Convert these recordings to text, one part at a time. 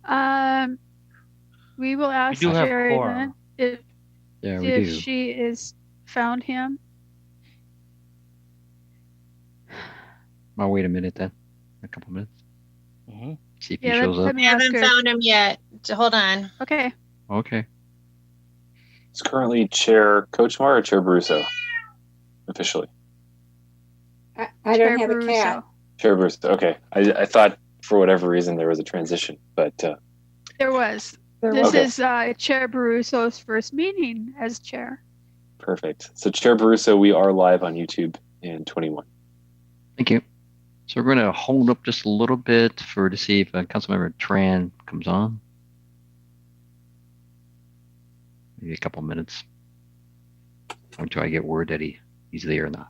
We will We ask do have Jerry then quorum. Yeah, we if do. she is found him. I'll wait a minute then. A couple minutes. Hmm. See if he Yeah, shows let up. me I ask haven't her. found him yet. Hold on. Okay. Okay. It's currently Chair Kochmar or Chair Brusso, officially. I Chair don't have a cat. Baruso. Chair Brusso. Okay, I thought for whatever reason there was a transition, but There was. There This was. Okay. is Chair Baruso's first meeting as chair. perfect. So Chair Baruso, we are live on YouTube in 21. Thank you. So we're going to hold up just a little bit to see if Councilmember Tran comes on. Maybe a couple minutes until I get word that he's there or not.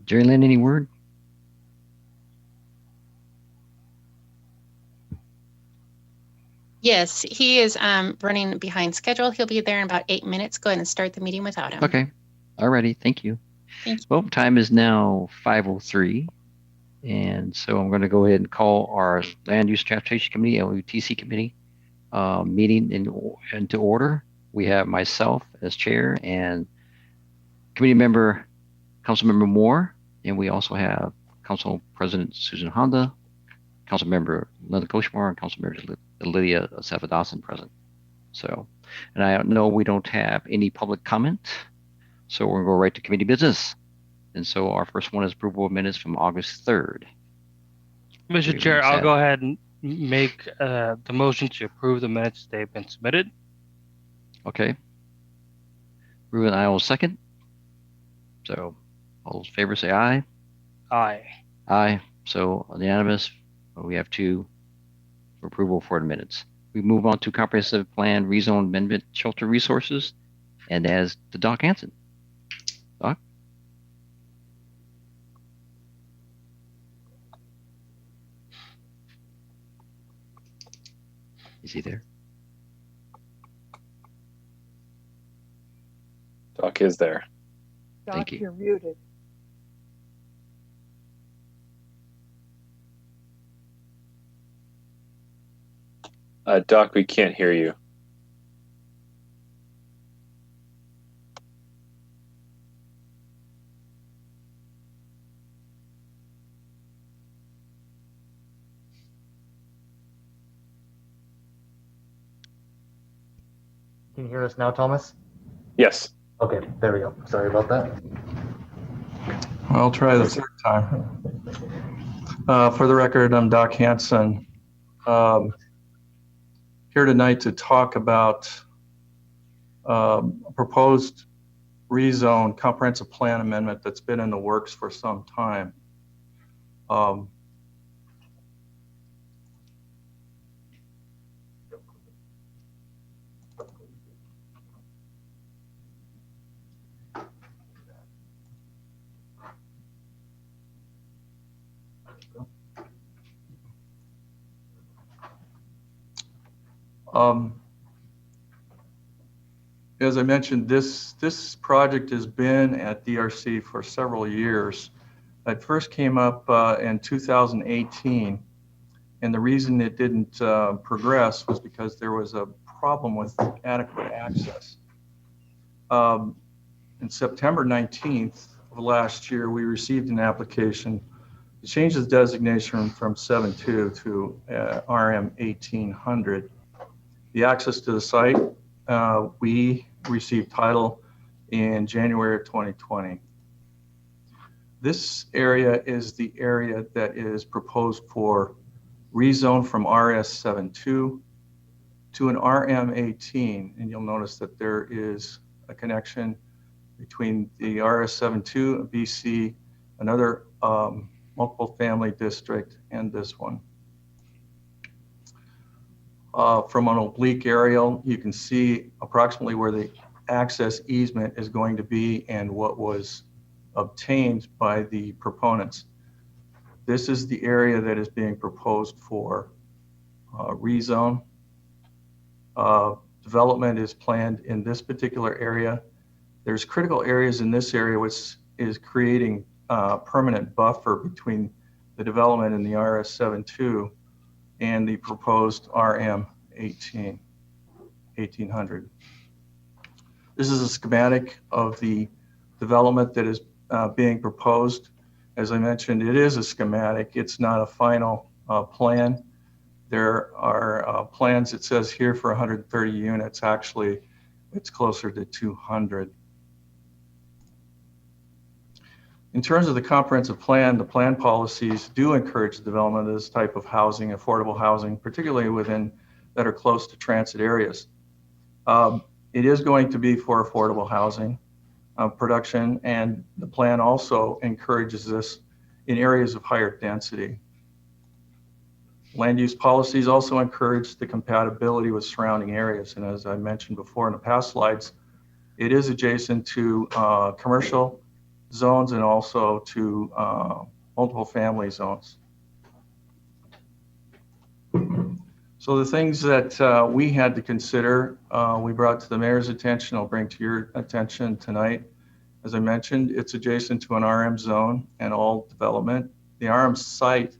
Jerry Lynn, any word? Yes, he is running behind schedule. He'll be there in about 8 minutes. Go ahead and start the meeting without him. Okay. Alrighty. Thank you. Thank you. Well, time is now 5:03. And so I'm going to go ahead and call our Land Use Transportation Committee, LUTC Committee, meeting into order. We have myself as chair and committee member, Councilmember Moore, and we also have Council President Susan Honda, Council Member Linda Kochmar, and Council Member Lydia Savadasan present. So, and I know we don't have any public comment, so we're going to go right to committee business. And so our first one is approval of minutes from August 3rd. Mr. Chair, I'll go ahead and make the motion to approve the minutes they've been submitted. Okay. Ruben, I will second. So all those in favor say aye. Aye. Aye. So unanimous. We have two for approval for the minutes. We move on to comprehensive plan rezone amendment shelter resources, and as to Doc Hanson. Doc? Is he there? Doc is there. Thank you. You're muted. Doc, we can't hear you. Can you hear us now, Thomas? Yes. Okay, there we go. Sorry about that. I'll try the third time. For the record, I'm Doc Hanson. Here tonight to talk about a proposed rezone comprehensive plan amendment that's been in the works for some time. As I mentioned, this project has been at DRC for several years. It first came up in 2018, and the reason it didn't progress was because there was a problem with adequate access. In September 19th of last year, we received an application It changes the designation from 7.2 to RM 1800. The access to the site, we received title in January of 2020. This area is the area that is proposed for rezone from RS 7.2 to an RM 18, and you'll notice that there is a connection between the RS 7.2, BC, another multiple family district, and this one. From an oblique aerial, you can see approximately where the access easement is going to be and what was obtained by the proponents. This is the area that is being proposed for rezone. Development is planned in this particular area. There's critical areas in this area which is creating a permanent buffer between the development in the RS 7.2 and the proposed RM 1800. This is a schematic of the development that is being proposed. As I mentioned, it is a schematic. It's not a final plan. There are plans, it says here, for 130 units. Actually, it's closer to 200. In terms of the comprehensive plan, the plan policies do encourage the development of this type of housing, affordable housing, particularly within that are close to transit areas. It is going to be for affordable housing production, and the plan also encourages this in areas of higher density. Land use policies also encourage the compatibility with surrounding areas, and as I mentioned before in the past slides, it is adjacent to commercial zones and also to multiple family zones. So the things that we had to consider, we brought to the mayor's attention, I'll bring to your attention tonight. As I mentioned, it's adjacent to an RM zone and all development. The RM site,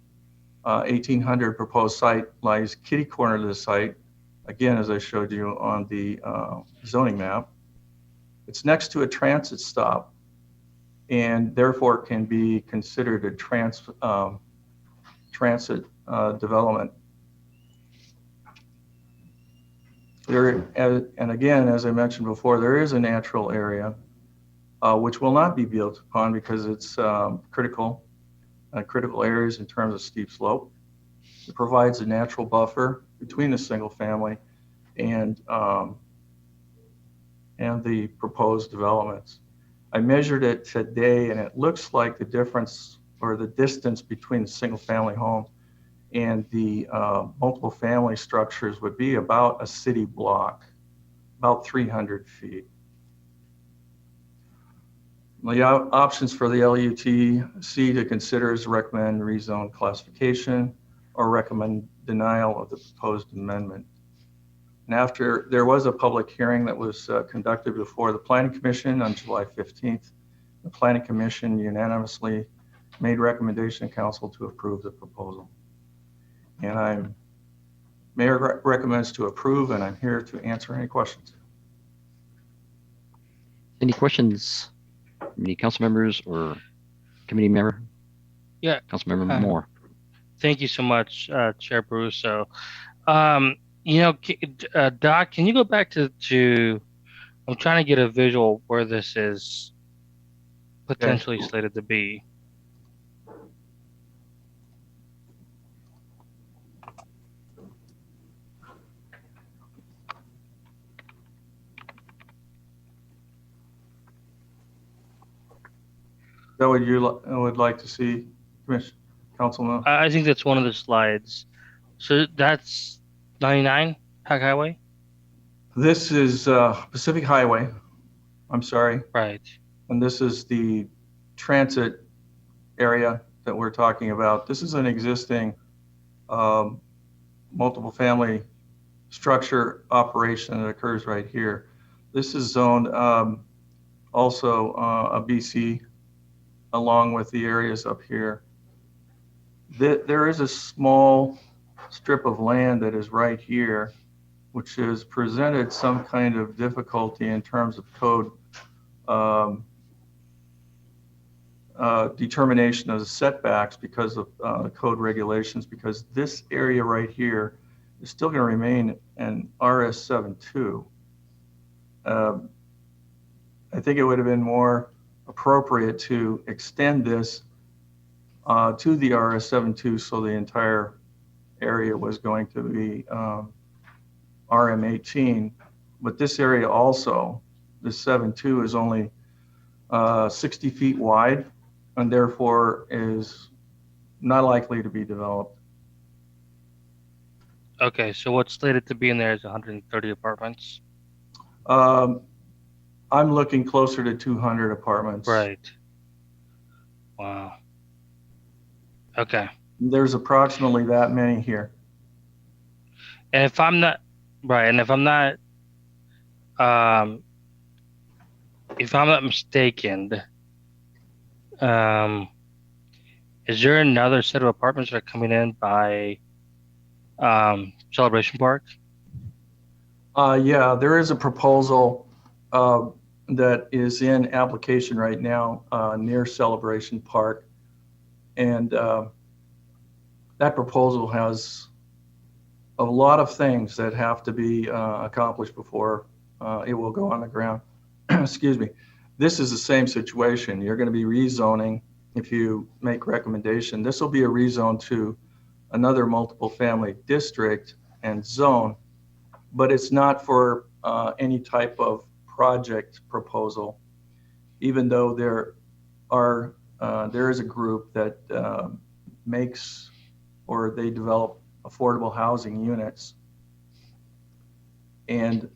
1800 proposed site, lies kitty corner to the site. Again, as I showed you on the zoning map. It's next to a transit stop and therefore can be considered a transit development. And again, as I mentioned before, there is a natural area which will not be built upon because it's critical areas in terms of steep slope. It provides a natural buffer between the single family and the proposed developments. I measured it today and it looks like the difference or the distance between the single family home and the multiple family structures would be about a city block, about 300 feet. The options for the LUTC to consider is recommend rezone classification or recommend denial of the proposed amendment. And after there was a public hearing that was conducted before the Planning Commission on July 15th, the Planning Commission unanimously made recommendation to council to approve the proposal. And Mayor recommends to approve, and I'm here to answer any questions. Any questions? Any council members or committee member? Yeah. Council member Moore. Thank you so much, Chair Baruso. Doc, can you go back to I'm trying to get a visual where this is potentially slated to be. Is that what you would like to see, Councilman? I think that's one of the slides. So that's 99 Pac Highway? This is Pacific Highway. I'm sorry. Right. And this is the transit area that we're talking about. This is an existing multiple family structure operation that occurs right here. This is zoned also a BC along with the areas up here. There is a small strip of land that is right here, which has presented some kind of difficulty in terms of code determination of the setbacks because of code regulations, because this area right here is still going to remain an RS72. I think it would have been more appropriate to extend this to the RS72 so the entire area was going to be RM18. But this area also, the 7.2 is only 60 feet wide and therefore is not likely to be developed. Okay, so what's slated to be in there is 130 apartments. I'm looking closer to 200 apartments. Right. Wow. Okay. There's approximately that many here. And if I'm not mistaken, is there another set of apartments that are coming in by Celebration Park? Yeah, there is a proposal that is in application right now near Celebration Park. And that proposal has a lot of things that have to be accomplished before it will go on the ground. Excuse me. This is the same situation. You're going to be rezoning if you make recommendation. This will be a rezone to another multiple family district and zone, but it's not for any type of project proposal, even though there is a group that makes or they develop affordable housing units. And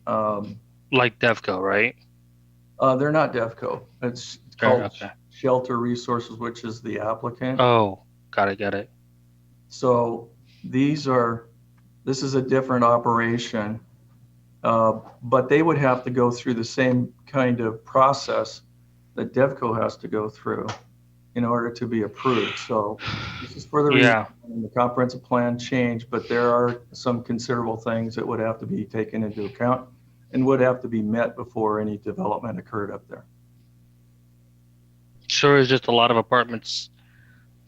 like DevCo, right? They're not DevCo. It's called Shelter Resources, which is the applicant. Oh, got it. So this is a different operation, but they would have to go through the same kind of process that DevCo has to go through in order to be approved. So this is for the reason the comprehensive plan change, but there are some considerable things that would have to be taken into account and would have to be met before any development occurred up there. Sure, is just a lot of apartments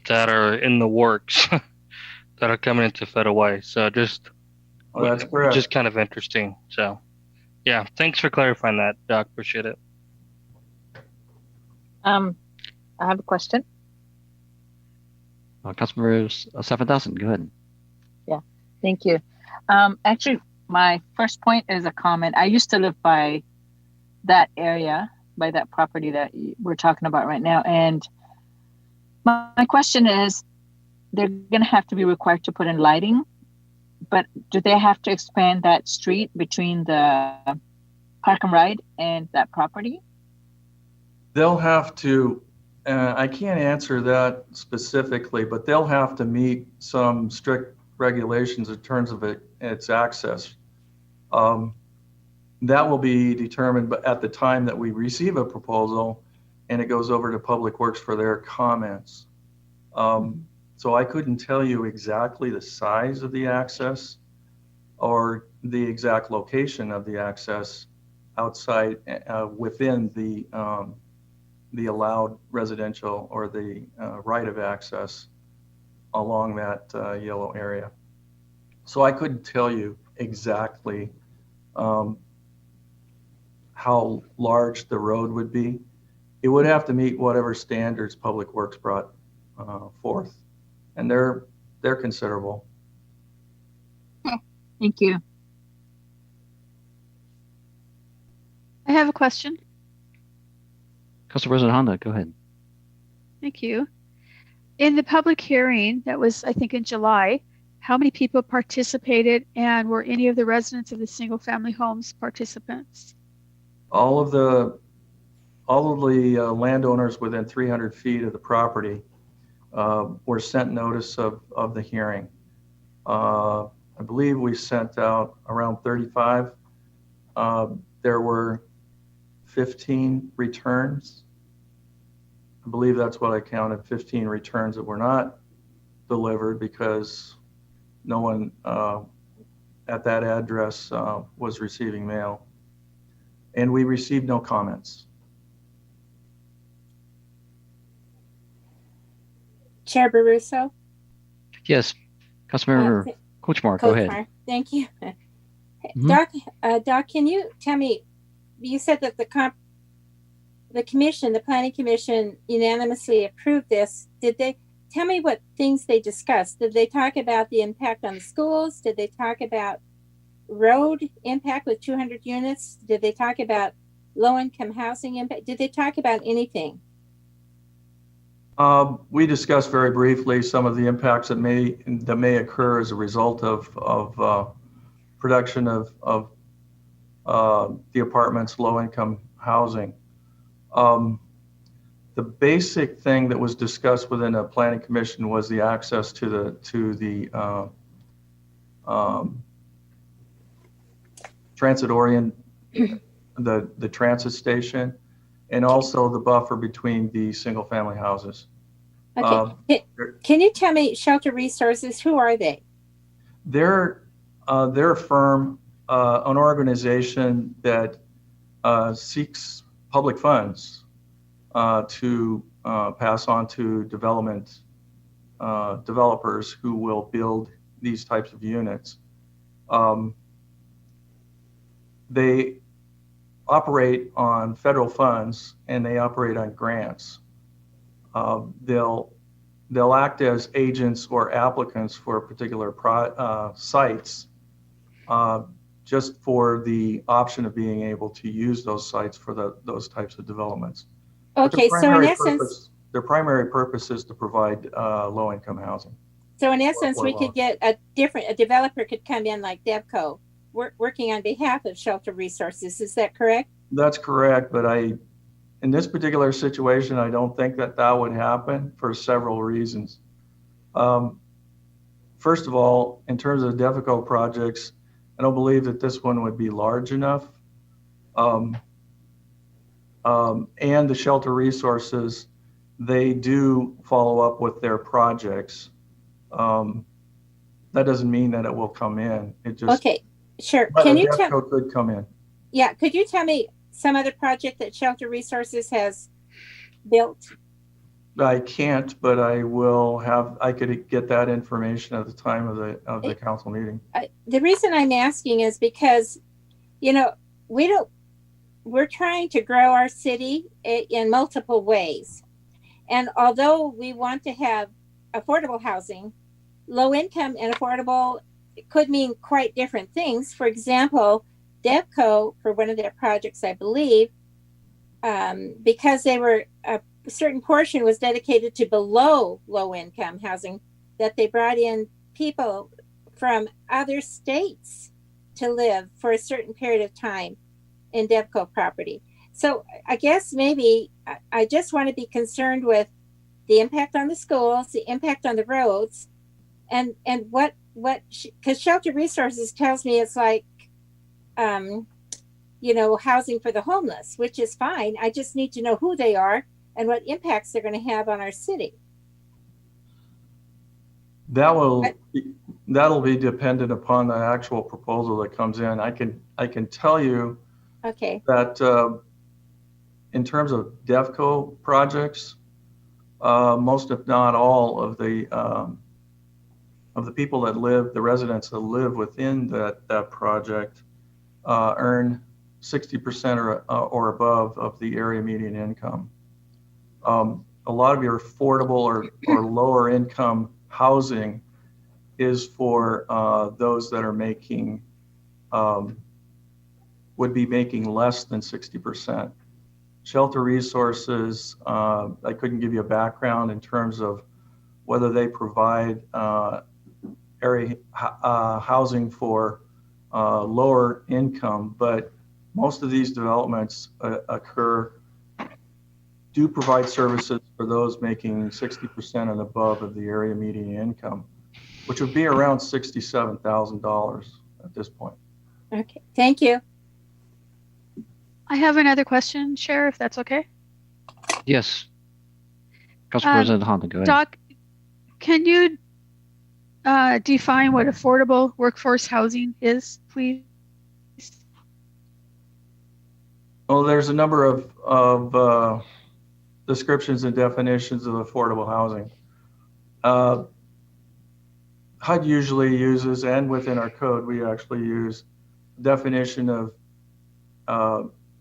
that are in the works that are coming into Federal Way. So that's correct. Just kind of interesting. So yeah, thanks for clarifying that, Doc. Appreciate it. I have a question. Customer 7,000, go ahead. Yeah, thank you. Actually, my first point is a comment. I used to live by that area, by that property that we're talking about right now. And my question is, they're going to have to be required to put in lighting, but do they have to expand that street between the Park and Ride and that property? They'll have to, I can't answer that specifically, but they'll have to meet some strict regulations in terms of its access. That will be determined at the time that we receive a proposal and it goes over to Public Works for their comments. So I couldn't tell you exactly the size of the access or the exact location of the access outside within the allowed residential or the right of access along that yellow area. So I couldn't tell you exactly how large the road would be. It would have to meet whatever standards Public Works brought forth, and they're considerable. Thank you. I have a question. Council President Honda, go ahead. Thank you. In the public hearing that was, I think, in July, how many people participated, and were any of the residents of the single-family homes participants? All of the landowners within 300 feet of the property were sent notice of the hearing. I believe we sent out around 35. There were 15 returns. I believe that's what I counted, 15 returns that were not delivered because no one at that address was receiving mail. And we received no comments. Chair Baruso. Yes, Councilmember Kochmar, go ahead. Kochmar, thank you. Mhm. Doc, can you tell me, you said that the planning commission unanimously approved this. Did they tell me what things they discussed? Did they talk about the impact on the schools? Did they talk about road impact with 200 units? Did they talk about low-income housing impact? Did they talk about anything? We discussed very briefly some of the impacts that may occur as a result of production of the apartments, low-income housing. The basic thing that was discussed within a planning commission was the access to the transit the transit station, and also the buffer between the single family houses. Okay. Can you tell me, Shelter Resources, who are they? They're a firm, an organization that seeks public funds to pass on to developers who will build these types of units. They operate on federal funds and they operate on grants. They'll act as agents or applicants for particular sites, just for the option of being able to use those sites for those types of developments. Okay, so in essence, their primary purpose is to provide low-income housing. So in essence, we could get a developer could come in like Devco, working on behalf of Shelter Resources. Is that correct? That's correct, but in this particular situation, I don't think that would happen for several reasons. First of all, in terms of Devco projects, I don't believe that this one would be large enough. And the Shelter Resources, they do follow up with their projects. That doesn't mean that it will come in. It just okay, sure. Can you tell? Could come in. Yeah, could you tell me some other project that Shelter Resources has built? I can't, but I could get that information at the time of the council meeting. The reason I'm asking is because, we're trying to grow our city in multiple ways. And although we want to have affordable housing, low income and affordable could mean quite different things. For example, Devco, for one of their projects, I believe, because they were a certain portion was dedicated to below low income housing, that they brought in people from other states to live for a certain period of time in Devco property. So I guess maybe I just want to be concerned with the impact on the schools, the impact on the roads, and what because Shelter Resources tells me it's like housing for the homeless, which is fine. I just need to know who they are and what impacts they're going to have on our city. That'll be dependent upon the actual proposal that comes in. I can tell you that in terms of Devco projects, most if not all of the people that live, the residents that live within that project, earn 60% or above of the area median income. A lot of your affordable or lower income housing is for those that are would be making less than 60%. Shelter Resources, I couldn't give you a background in terms of whether they provide area housing for lower income, but most of these developments do provide services for those making 60% and above of the area median income, which would be around $67,000 at this point. Okay, thank you. I have another question, Chair, if that's okay. Yes. Council President Honda, go ahead. Doc, can you define what affordable workforce housing is, please? Well, there's a number of descriptions and definitions of affordable housing. HUD usually uses, and within our code, we actually use definition of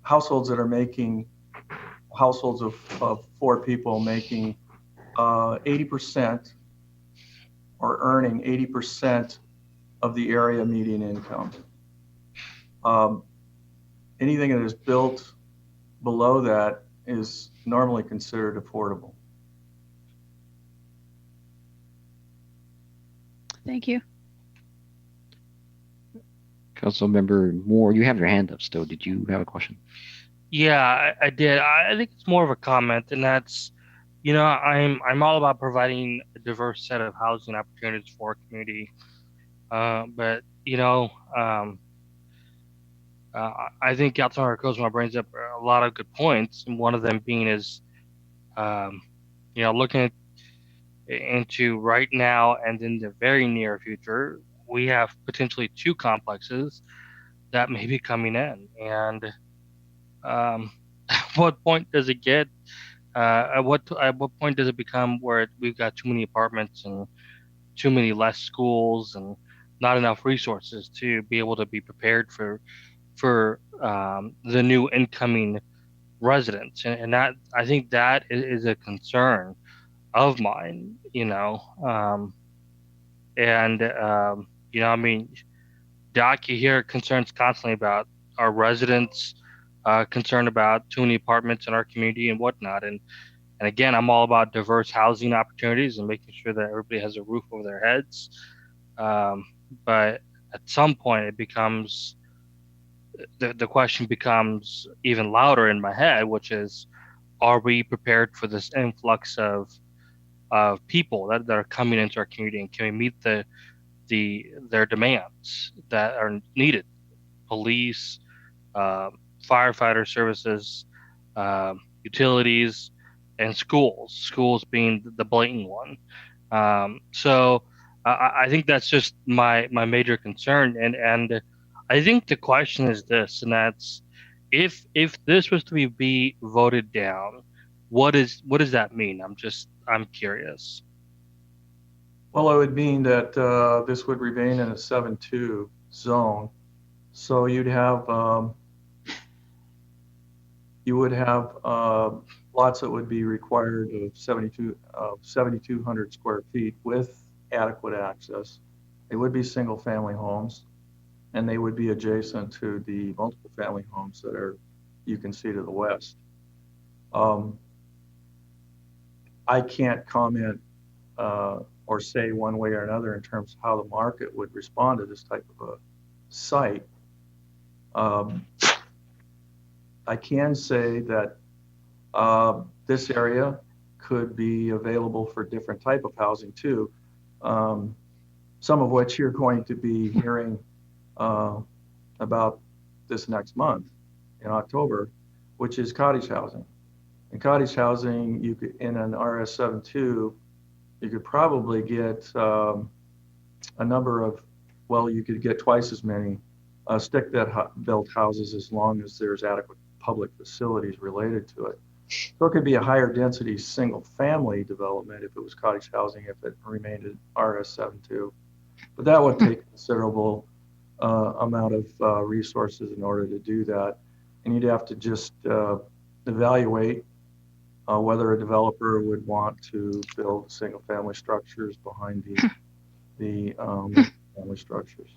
households that are making, households of 4 people making 80% or earning 80% of the area median income. Anything that is built below that is normally considered affordable. Thank you. Councilmember Moore, you have your hand up still. Did you have a question? Yeah, I did. I think it's more of a comment, and that's, I'm all about providing a diverse set of housing opportunities for our community. But I think Councilmember Kozma brings up a lot of good points, and one of them being is, looking into right now and in the very near future, we have potentially 2 complexes that may be coming in, and at what point does it get? At what point does it become where we've got too many apartments and too many less schools and not enough resources to be able to be prepared for the new incoming residents, and that, I think that is a concern of mine. Doc, you hear concerns constantly about our residents, concerned about too many apartments in our community and whatnot. And again, I'm all about diverse housing opportunities and making sure that everybody has a roof over their heads. But at some point, it becomes the question becomes even louder in my head, which is, are we prepared for this influx of people that are coming into our community, and can we meet their demands that are needed? Police, firefighter services, utilities, and schools being the blatant one. So I think that's just my major concern, and I think the question is this, and that's, if this was to be voted down, what does that mean? I'm curious. Well, it would mean that this would remain in a 7-2 zone. So you'd have lots that would be required of 7,200 square feet with adequate access. They would be single family homes, and they would be adjacent to the multiple family homes that you can see to the west. I can't comment or say one way or another in terms of how the market would respond to this type of a site. I can say that this area could be available for different type of housing too, some of which you're going to be hearing about this next month in October, which is cottage housing. In cottage housing, you could, in an RS-72, you could probably get a number of, you could get twice as many stick-built houses as long as there's adequate public facilities related to it. So it could be a higher density single-family development if it was cottage housing, if it remained an RS-72. But that would take considerable amount of resources in order to do that. And you'd have to just evaluate whether a developer would want to build single-family structures behind the family structures.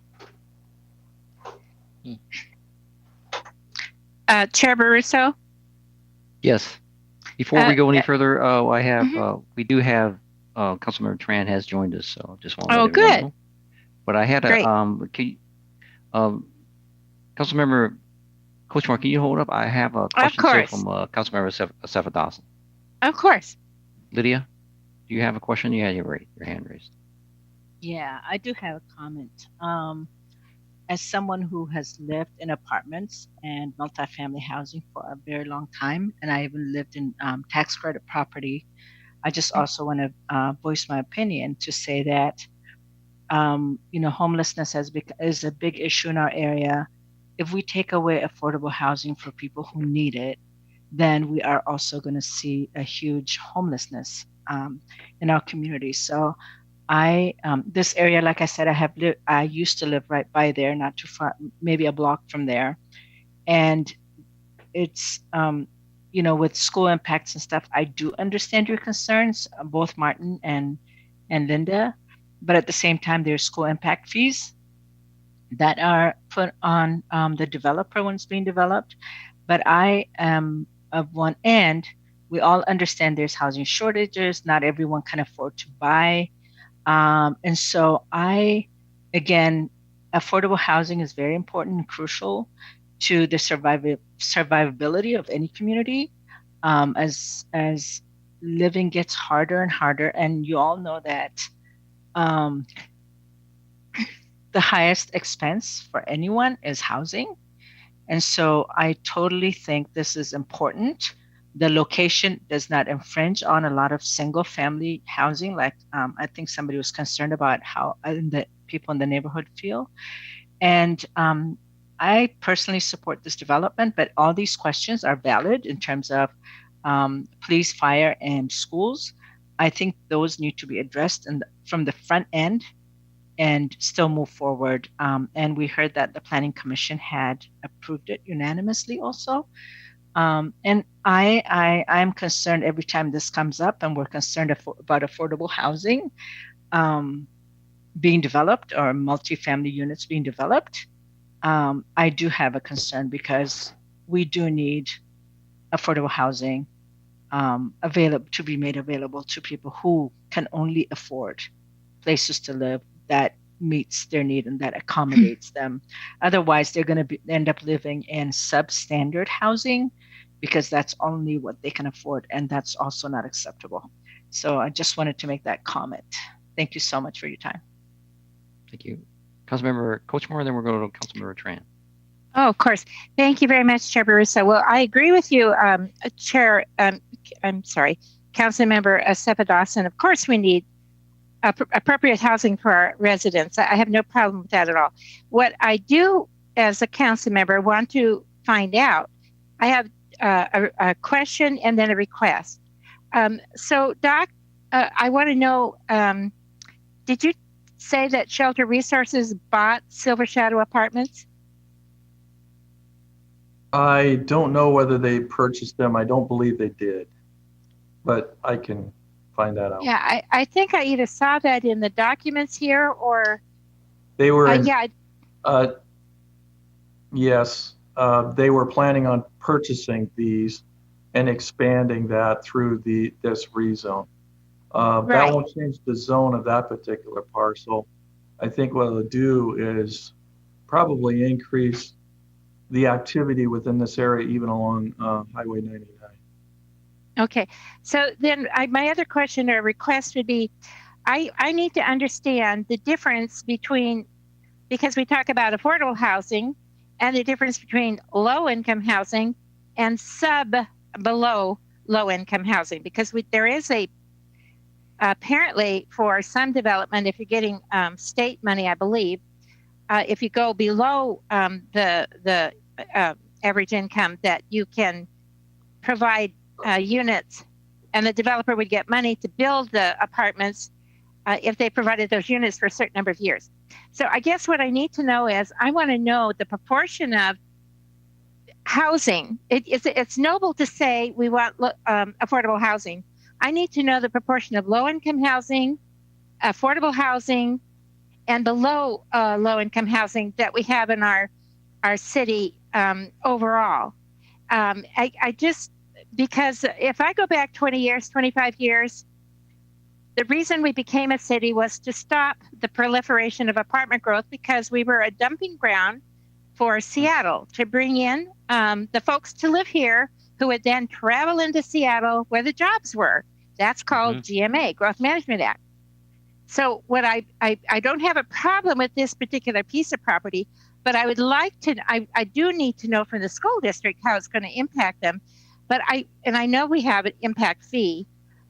Chair Baruso? Yes. Before we go any further, we do have Councilmember Tran has joined us, so just want to let everyone know. But I had Councilmember Coach Mark, can you hold up? I have a question from Councilmember Sefadowson. Of course. Lydia, do you have a question? You had your hand raised. Yeah, I do have a comment. As someone who has lived in apartments and multifamily housing for a very long time, and I even lived in tax credit property, I just also want to voice my opinion to say that, homelessness is a big issue in our area. If we take away affordable housing for people who need it, then we are also going to see a huge homelessness in our community. So this area, like I said, I used to live right by there, not too far, maybe a block from there. And it's, with school impacts and stuff, I do understand your concerns, both Martin and Linda, but at the same time, there's school impact fees that are put on the developer when it's being developed. But I am of one end, we all understand there's housing shortages, not everyone can afford to buy. And so affordable housing is very important and crucial to the survivability of any community as living gets harder and harder. And you all know that the highest expense for anyone is housing. And so I totally think this is important. The location does not infringe on a lot of single family housing. Like I think somebody was concerned about how the people in the neighborhood feel. And I personally support this development, but all these questions are valid in terms of police, fire, and schools. I think those need to be addressed from the front end and still move forward. And we heard that the Planning Commission had approved it unanimously also. And I'm concerned every time this comes up, and we're concerned about affordable housing being developed or multifamily units being developed. I do have a concern because we do need affordable housing to be made available to people who can only afford places to live that meets their need and that accommodates them. Otherwise, they're going to end up living in substandard housing because that's only what they can afford, and that's also not acceptable. So I just wanted to make that comment. Thank you so much for your time. Thank you. Councilmember Coachmore, then we'll go to Councilmember Tran. Oh, of course. Thank you very much, Chair Barusa. Well, I agree with you, Councilmember Sepa Dawson. Of course, we need appropriate housing for our residents. I have no problem with that at all. What I do as a council member want to find out, I have a question and then a request. So, Doc, I want to know, did you say that Shelter Resources bought Silver Shadow Apartments? I don't know whether they purchased them. I don't believe they did, but I can find that out. Yeah, I think I either saw that in the documents here or they were. Yes, they were planning on purchasing these and expanding that through this rezone. That won't change the zone of that particular parcel. I think what it'll do is probably increase the activity within this area, even along Highway 99. Okay, so then my other question or request would be, I need to understand the difference between, because we talk about affordable housing, and the difference between low-income housing and below low-income housing, because there is apparently for some development, if you're getting state money, I believe, if you go below the average income, that you can provide units, and the developer would get money to build the apartments if they provided those units for a certain number of years. So I guess what I need to know is, I want to know the proportion of housing. It's noble to say we want affordable housing. I need to know the proportion of low-income housing, affordable housing, and below low-income housing that we have in our city overall. Because if I go back 20 years, 25 years, the reason we became a city was to stop the proliferation of apartment growth, because we were a dumping ground for Seattle to bring in the folks to live here who would then travel into Seattle where the jobs were. That's called GMA, Growth Management Act. So what I don't have a problem with this particular piece of property, but I would like to, I do need to know from the school district how it's going to impact them. But I know we have an impact fee,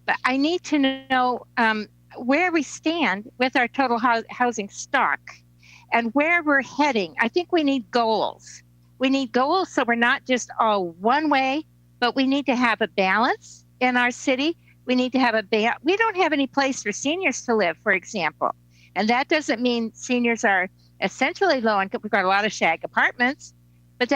but I need to know where we stand with our total housing stock and where we're heading. I think we need goals. We need goals so we're not just all one way, but we need to have a balance in our city We need to have a ban. We don't have any place for seniors to live, for example. And that doesn't mean seniors are essentially low income. We've got a lot of shag apartments, but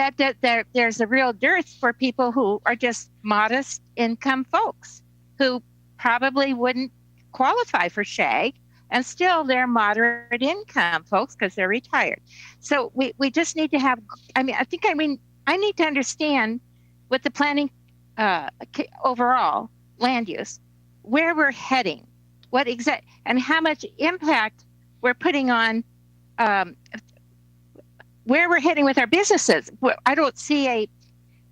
there's a real dearth for people who are just modest income folks who probably wouldn't qualify for shag, and still they're moderate income folks because they're retired. So we just need to have, I need to understand with the planning overall land use, where we're heading, and how much impact we're putting on where we're heading with our businesses. I don't see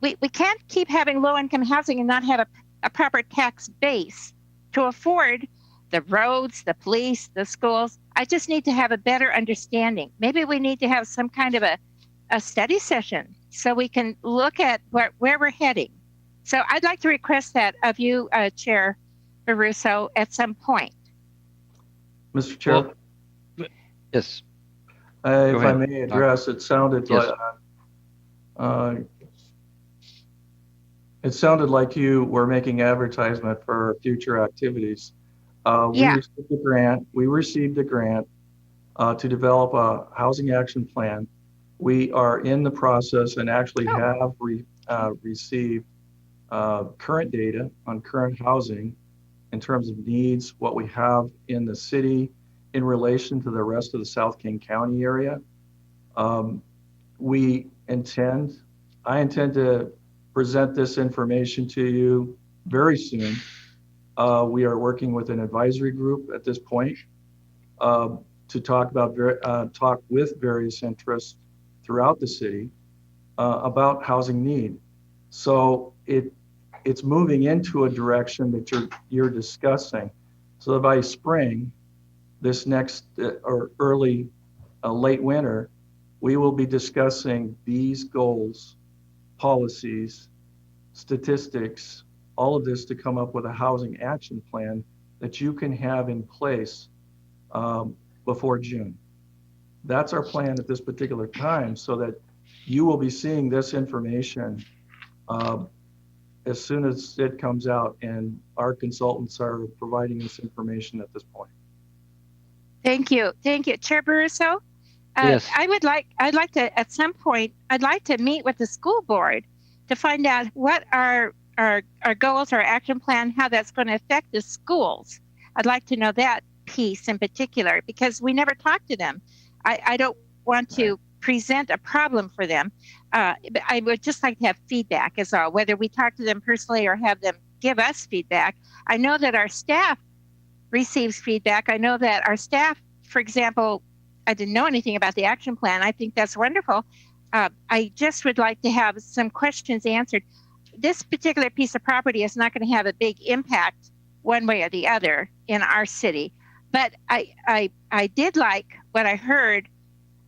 we can't keep having low income housing and not have a proper tax base to afford the roads, the police, the schools. I just need to have a better understanding. Maybe we need to have some kind of a study session so we can look at where we're heading. So I'd like to request that of you, Chair Baruso, at some point. Mr. Chair. Yes. If I may address, it sounded like you were making advertisement for future activities. We received a grant to develop a housing action plan. We are in the process and actually have received current data on current housing in terms of needs, what we have in the city in relation to the rest of the South King County area. I intend to present this information to you very soon. We are working with an advisory group at this point to talk with various interests throughout the city about housing need. So it's moving into a direction that you're discussing. So that by spring, this next or early, late winter, we will be discussing these goals, policies, statistics, all of this to come up with a housing action plan that you can have in place before June. That's our plan at this particular time, so that you will be seeing this information as soon as it comes out, and our consultants are providing this information at this point. Thank you. Chair Baruso? Yes. I'd like to, at some point, I'd like to meet with the school board to find out what our goals, our action plan, how that's going to affect the schools. I'd like to know that piece in particular, because we never talk to them. I don't want to present a problem for them. But I would just like to have feedback as well, whether we talk to them personally or have them give us feedback. I know that our staff receives feedback. I know that our staff, for example, I didn't know anything about the action plan. I think that's wonderful. I just would like to have some questions answered. This particular piece of property is not going to have a big impact one way or the other in our city. But I did like what I heard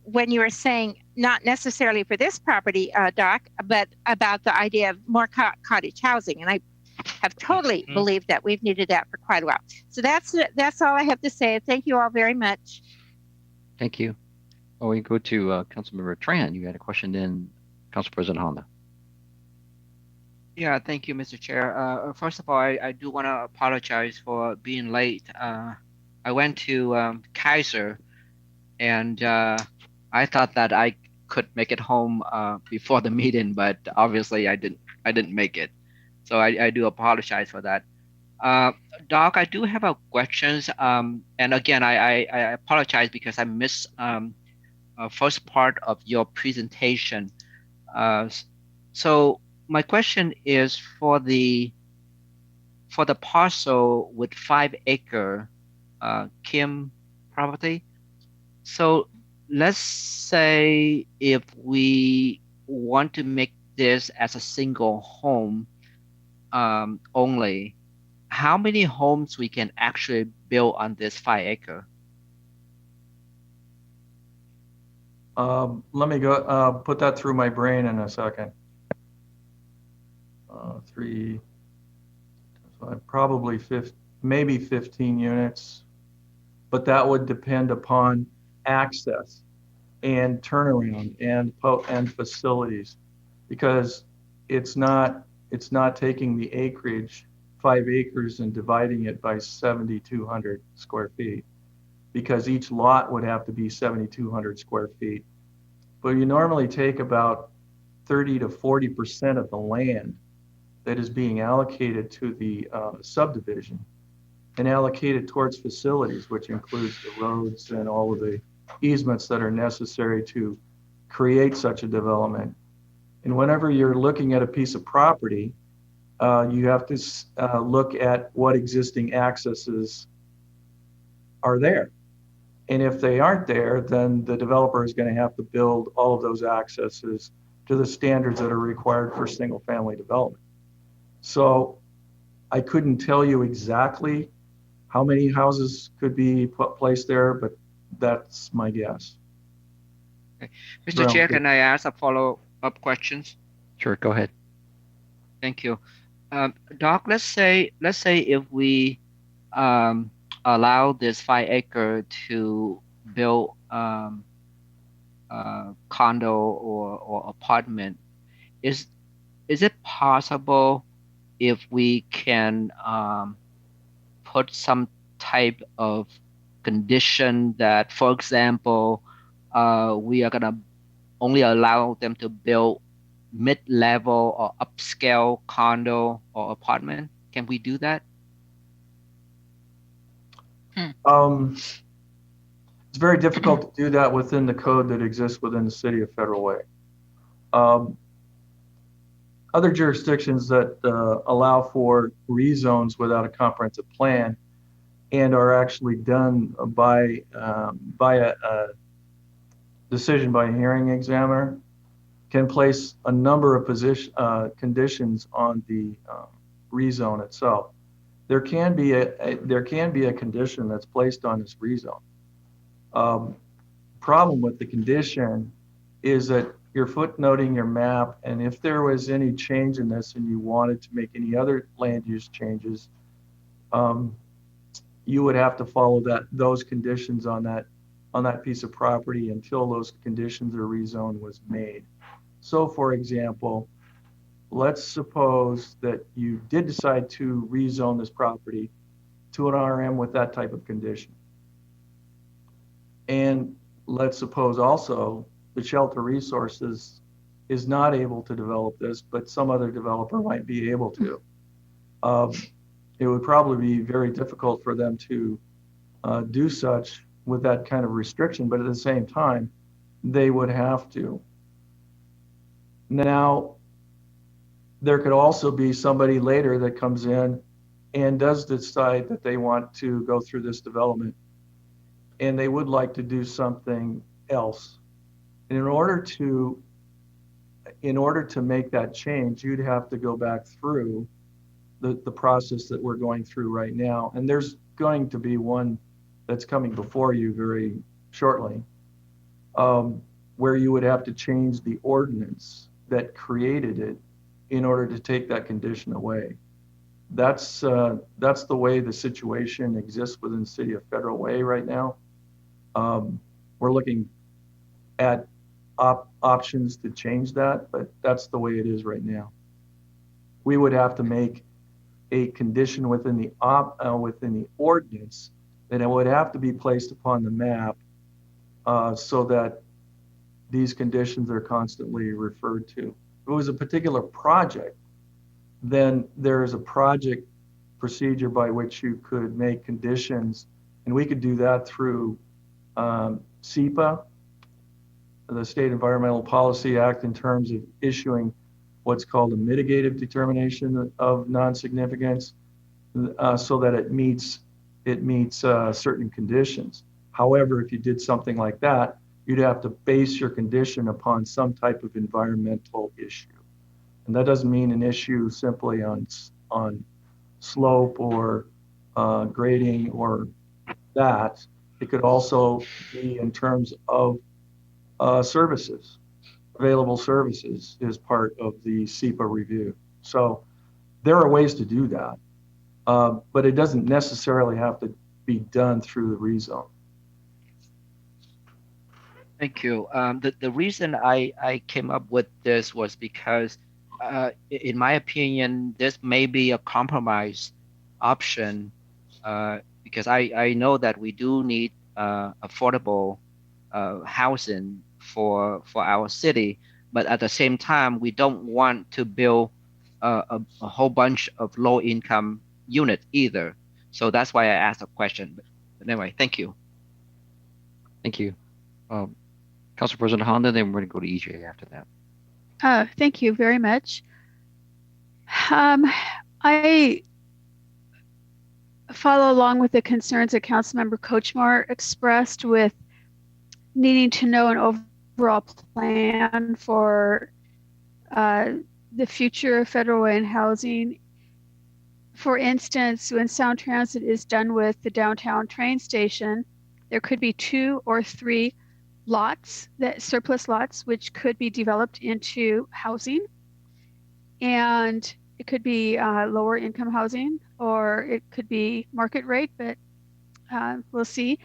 when you were saying, not necessarily for this property, Doc, but about the idea of more cottage housing. And I have totally believed that. We've needed that for quite a while. So that's all I have to say. Thank you all very much. Thank you. Well, we go to Councilmember Tran. You had a question, then Council President Honda. Yeah, thank you, Mr. Chair. First of all, I do want to apologize for being late. I went to Kaiser, and I thought that I could make it home before the meeting, but obviously I didn't make it. So I do apologize for that. Doc, I do have a questions. And again, I apologize because I missed first part of your presentation. So my question is for the parcel with 5 acre Kim property. So let's say if we want to make this as a single home only, how many homes we can actually build on this 5 acre? Let me go put that through my brain in a second. 3, probably maybe 15 units, but that would depend upon access and turnaround and facilities, because it's not taking the acreage 5 acres and dividing it by 7,200 square feet, because each lot would have to be 7,200 square feet. But you normally take about 30 to 40% of the land that is being allocated to the subdivision and allocate it towards facilities, which includes the roads and all of the easements that are necessary to create such a development. And whenever you're looking at a piece of property, you have to look at what existing accesses are there. And if they aren't there, then the developer is going to have to build all of those accesses to the standards that are required for single family development. So I couldn't tell you exactly how many houses could be placed there, but that's my guess. Okay. Mr. Chair, can I ask a follow-up questions? Sure, go ahead. Thank you. Doc, let's say if we allow this 5 acre to build condo or apartment, is it possible if we can put some type of condition that, for example, we are gonna only allow them to build mid-level or upscale condo or apartment? Can we do that? It's very difficult to do that within the code that exists within the city of Federal Way. Other jurisdictions that allow for rezones without a comprehensive plan and are actually done by a decision by a hearing examiner can place a number of conditions on the rezone itself. There can be a condition that's placed on this rezone. Problem with the condition is that you're footnoting your map, and if there was any change in this and you wanted to make any other land use changes, you would have to follow those conditions on that piece of property until those conditions or rezone was made. So for example, let's suppose that you did decide to rezone this property to an RM with that type of condition. And let's suppose also the Shelter Resources is not able to develop this, but some other developer might be able to. It would probably be very difficult for them to do such with that kind of restriction, but at the same time, they would have to. Now, there could also be somebody later that comes in and does decide that they want to go through this development and they would like to do something else. And in order to make that change, you'd have to go back through the process that we're going through right now. And there's going to be one that's coming before you very shortly, where you would have to change the ordinance that created it in order to take that condition away. That's the way the situation exists within the city of Federal Way right now. We're looking at options to change that, but that's the way it is right now. We would have to make a condition within the ordinance that it would have to be placed upon the map so that these conditions are constantly referred to. If it was a particular project, then there is a project procedure by which you could make conditions, and we could do that through SEPA, the State Environmental Policy Act, in terms of issuing what's called a mitigative determination of non-significance, so that it meets certain conditions. However, if you did something like that, you'd have to base your condition upon some type of environmental issue. And that doesn't mean an issue simply on slope or grading or that. It could also be in terms of services. Available services is part of the SEPA review. So there are ways to do that, but it doesn't necessarily have to be done through the rezone. Thank you. The reason I came up with this was because in my opinion, this may be a compromise option because I know that we do need affordable housing for our city, but at the same time, we don't want to build a whole bunch of low income units either. So that's why I asked a question. But anyway, thank you. Thank you. Council President Honda, then we're going to go to EJ after that. Thank you very much. I follow along with the concerns that Councilmember Kochmar expressed with needing to know an overall plan for the future of Federal Way and housing. For instance, when Sound Transit is done with the downtown train station, there could be 2 or 3 lots, that surplus lots, which could be developed into housing. And it could be lower income housing, or it could be market rate, but we'll see.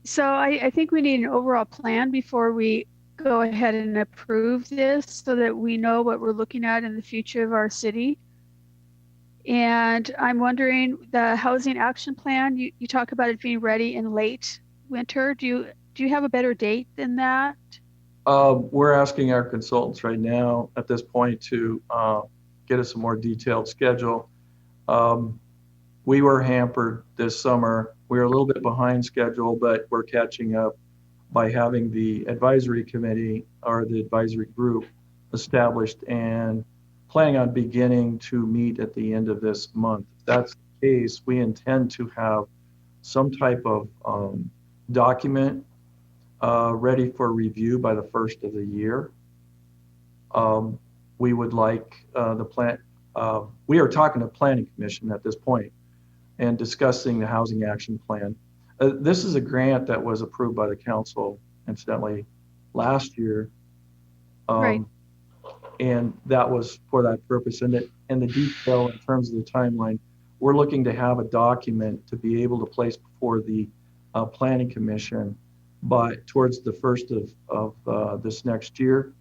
So I think we need an overall plan before we go ahead and approve this so that we know what we're looking at in the future of our city. And I'm wondering, the housing action plan, you talk about it being ready in late winter. Do you have a better date than that? We're asking our consultants right now at this point to get us a more detailed schedule. We were hampered this summer. We were a little bit behind schedule, but we're catching up by having the advisory committee or the advisory group established and planning on beginning to meet at the end of this month. If that's the case, we intend to have some type of document ready for review by the first of the year. We would like the plan. We are talking to Planning Commission at this point and discussing the Housing Action Plan. This is a grant that was approved by the council, incidentally, last year. Right. And that was for that purpose. And the detail in terms of the timeline, we're looking to have a document to be able to place before the Planning Commission but towards the first of this next year.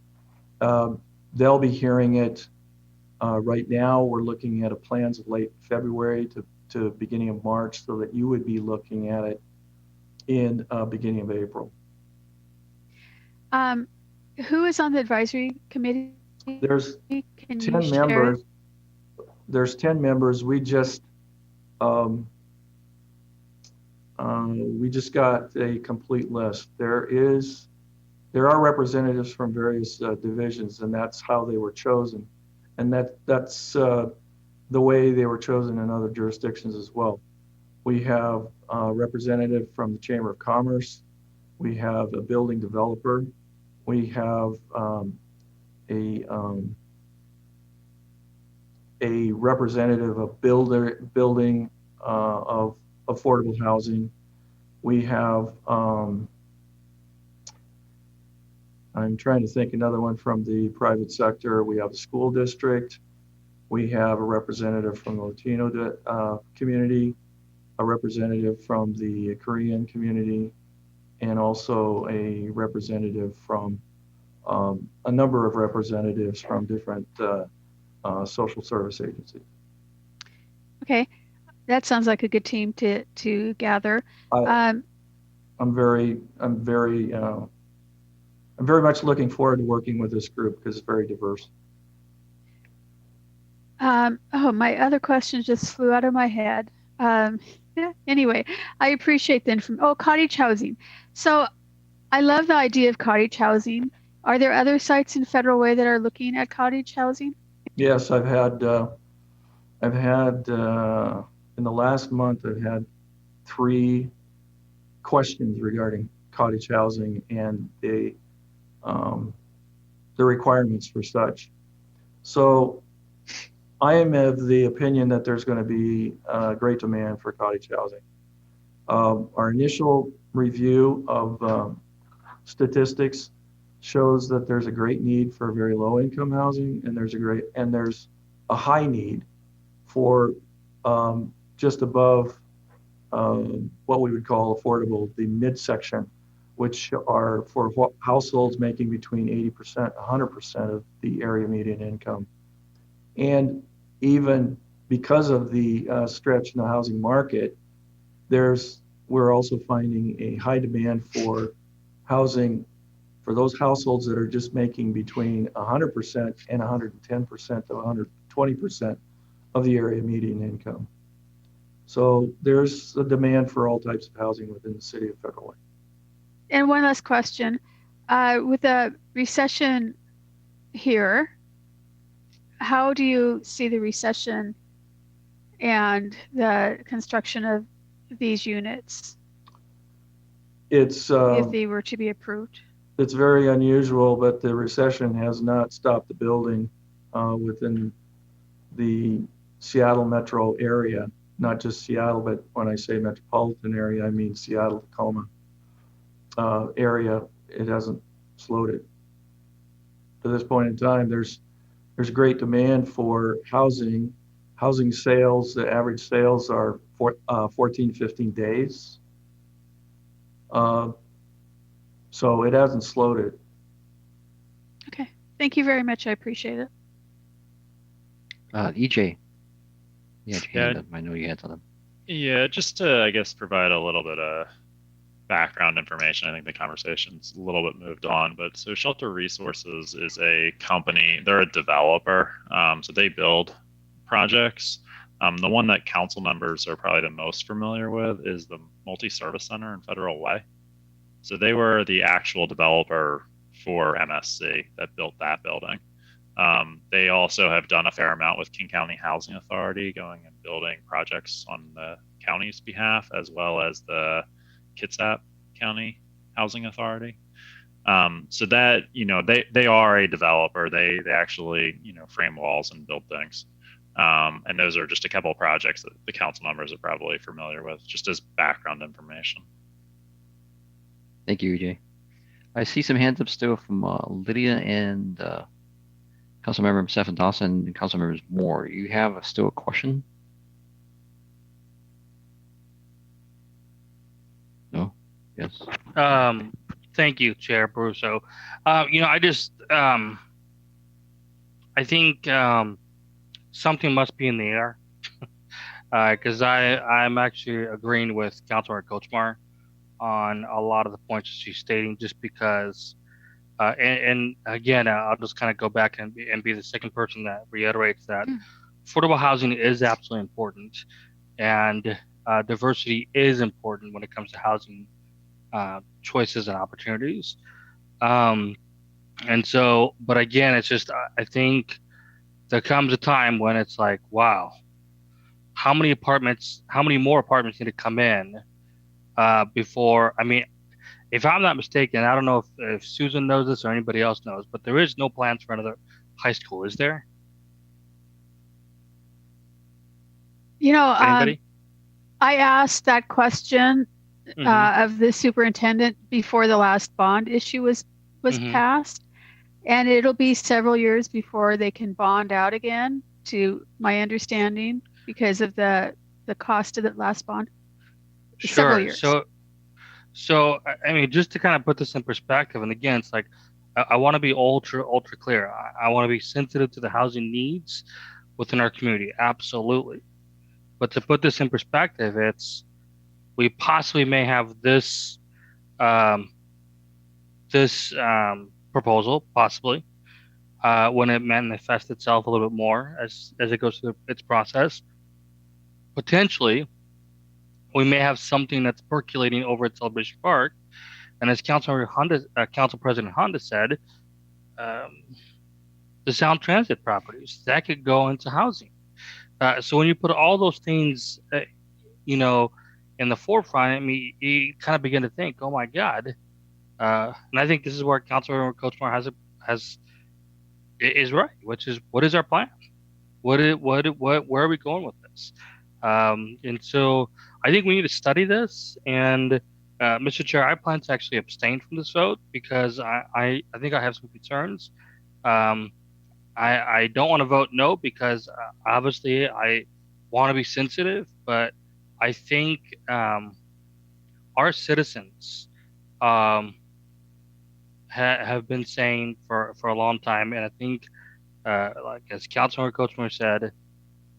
They'll be hearing it. Right now, we're looking at plans of late February to beginning of March, so that you would be looking at it in beginning of April. Who is on the advisory committee? There's 10 members. There's 10 members. We just got a complete list. There are representatives from various divisions, and that's how they were chosen. And that's the way they were chosen in other jurisdictions as well. We have a representative from the Chamber of Commerce. We have a building developer. We have a representative of building of affordable housing. We have, I'm trying to think another one from the private sector. We have a school district. We have a representative from the Latino community, a representative from the Korean community, and also a representative from a number of representatives from different social service agencies. Okay, that sounds like a good team to gather. I'm very much looking forward to working with this group because it's very diverse. My other question just flew out of my head. Anyway, I appreciate the information. Oh, cottage housing. So I love the idea of cottage housing. Are there other sites in Federal Way that are looking at cottage housing? Yes, I've had in the last month, I've had 3 questions regarding cottage housing and the requirements for such. So I am of the opinion that there's going to be great demand for cottage housing. Our initial review of statistics shows that there's a great need for very low income housing, and there's a high need for just above what we would call affordable, the midsection which are for households making between 80%, 100% of the area median income. And even because of the stretch in the housing market, we're also finding a high demand for housing for those households that are just making between 100% and 110% to 120% of the area median income. So there's a demand for all types of housing within the city of Federal Way. And one last question. With the recession here, how do you see the recession and the construction of these units if they were to be approved? It's very unusual, but the recession has not stopped the building within the Seattle metro area, not just Seattle, but when I say metropolitan area, I mean Seattle, Tacoma area. It hasn't slowed it. To this point in time, there's great demand for housing sales. The average sales are 14, 15 days. So it hasn't slowed it. Okay. Thank you very much. I appreciate it. EJ. Yeah. I know you had something. Yeah, just to, I guess, provide a little bit of background information. I think the conversation's a little bit moved on, but so Shelter Resources is a company. They're a developer, so they build projects. The one that council members are probably the most familiar with is the Multi-Service Center in Federal Way. So they were the actual developer for MSC that built that building. They also have done a fair amount with King County Housing Authority, going and building projects on the county's behalf, as well as the Kitsap County Housing Authority. So that, they are a developer. They actually, frame walls and build things. And those are just a couple of projects that the council members are probably familiar with, just as background information. Thank you, EJ. I see some hands up still from Lydia and Councilmember Stephen Dawson and Councilmembers Moore. You have still a question? No? Yes. Thank you, Chair Brusso. I just I think something must be in the air because I'm actually agreeing with Councilor Kochmar on a lot of the points that she's stating, just because and again, I'll just kind of go back and be the second person that reiterates that affordable housing is absolutely important, and diversity is important when it comes to housing choices and opportunities. And so, but again, it's just, I think there comes a time when it's like, wow, how many more apartments need to come in before, if I'm not mistaken, I don't know if Susan knows this or anybody else knows, but there is no plans for another high school, is there? I asked that question of the superintendent before the last bond issue was passed, and it'll be several years before they can bond out again, to my understanding, because of the cost of the last bond. Several years. So just to kind of put this in perspective, and again, it's like I want to be ultra clear. I want to be sensitive to the housing needs within our community, absolutely. But to put this in perspective, we possibly may have this proposal, possibly, when it manifests itself a little bit more as it goes through its process. Potentially, we may have something that's percolating over at Celebration Park, and as Council President Honda said, the Sound Transit properties that could go into housing. So when you put all those things, in the forefront, you kind of begin to think, oh my God. And I think this is where Councilor Kochmar is right, which is, what is our plan? Where are we going with this? And so I think we need to study this. And Mr. Chair, I plan to actually abstain from this vote because I think I have some concerns. I don't want to vote no because obviously I want to be sensitive, but I think our citizens have been saying for a long time, and I think, like as Councilmember Coachmore said,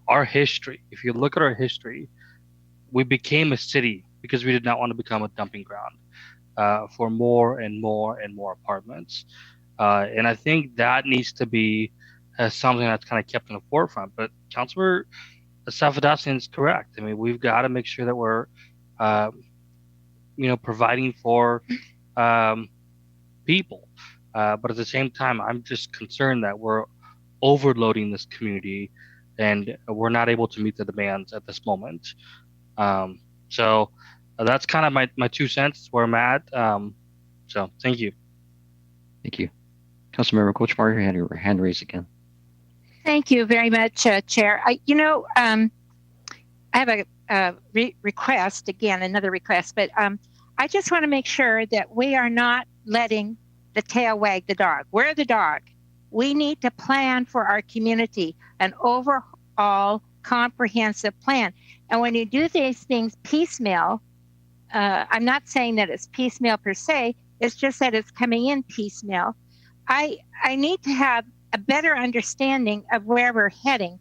our history. If you look at our history, we became a city because we did not want to become a dumping ground for more and more and more apartments. And I think that needs to be something that's kind of kept in the forefront. But Councilor Safadasian is correct. I mean, we've got to make sure that we're, providing for people. But at the same time, I'm just concerned that we're overloading this community and we're not able to meet the demands at this moment. So that's kind of my 2 cents where I'm at. So thank you. Thank you. Councilmember Coachmore, your hand raised again. Thank you very much, Chair. I have a request, again, another request, but I just want to make sure that we are not letting the tail wag the dog. We're the dog. We need to plan for our community, an overall comprehensive plan. And when you do these things piecemeal, I'm not saying that it's piecemeal per se, it's just that it's coming in piecemeal. I need to have a better understanding of where we're heading.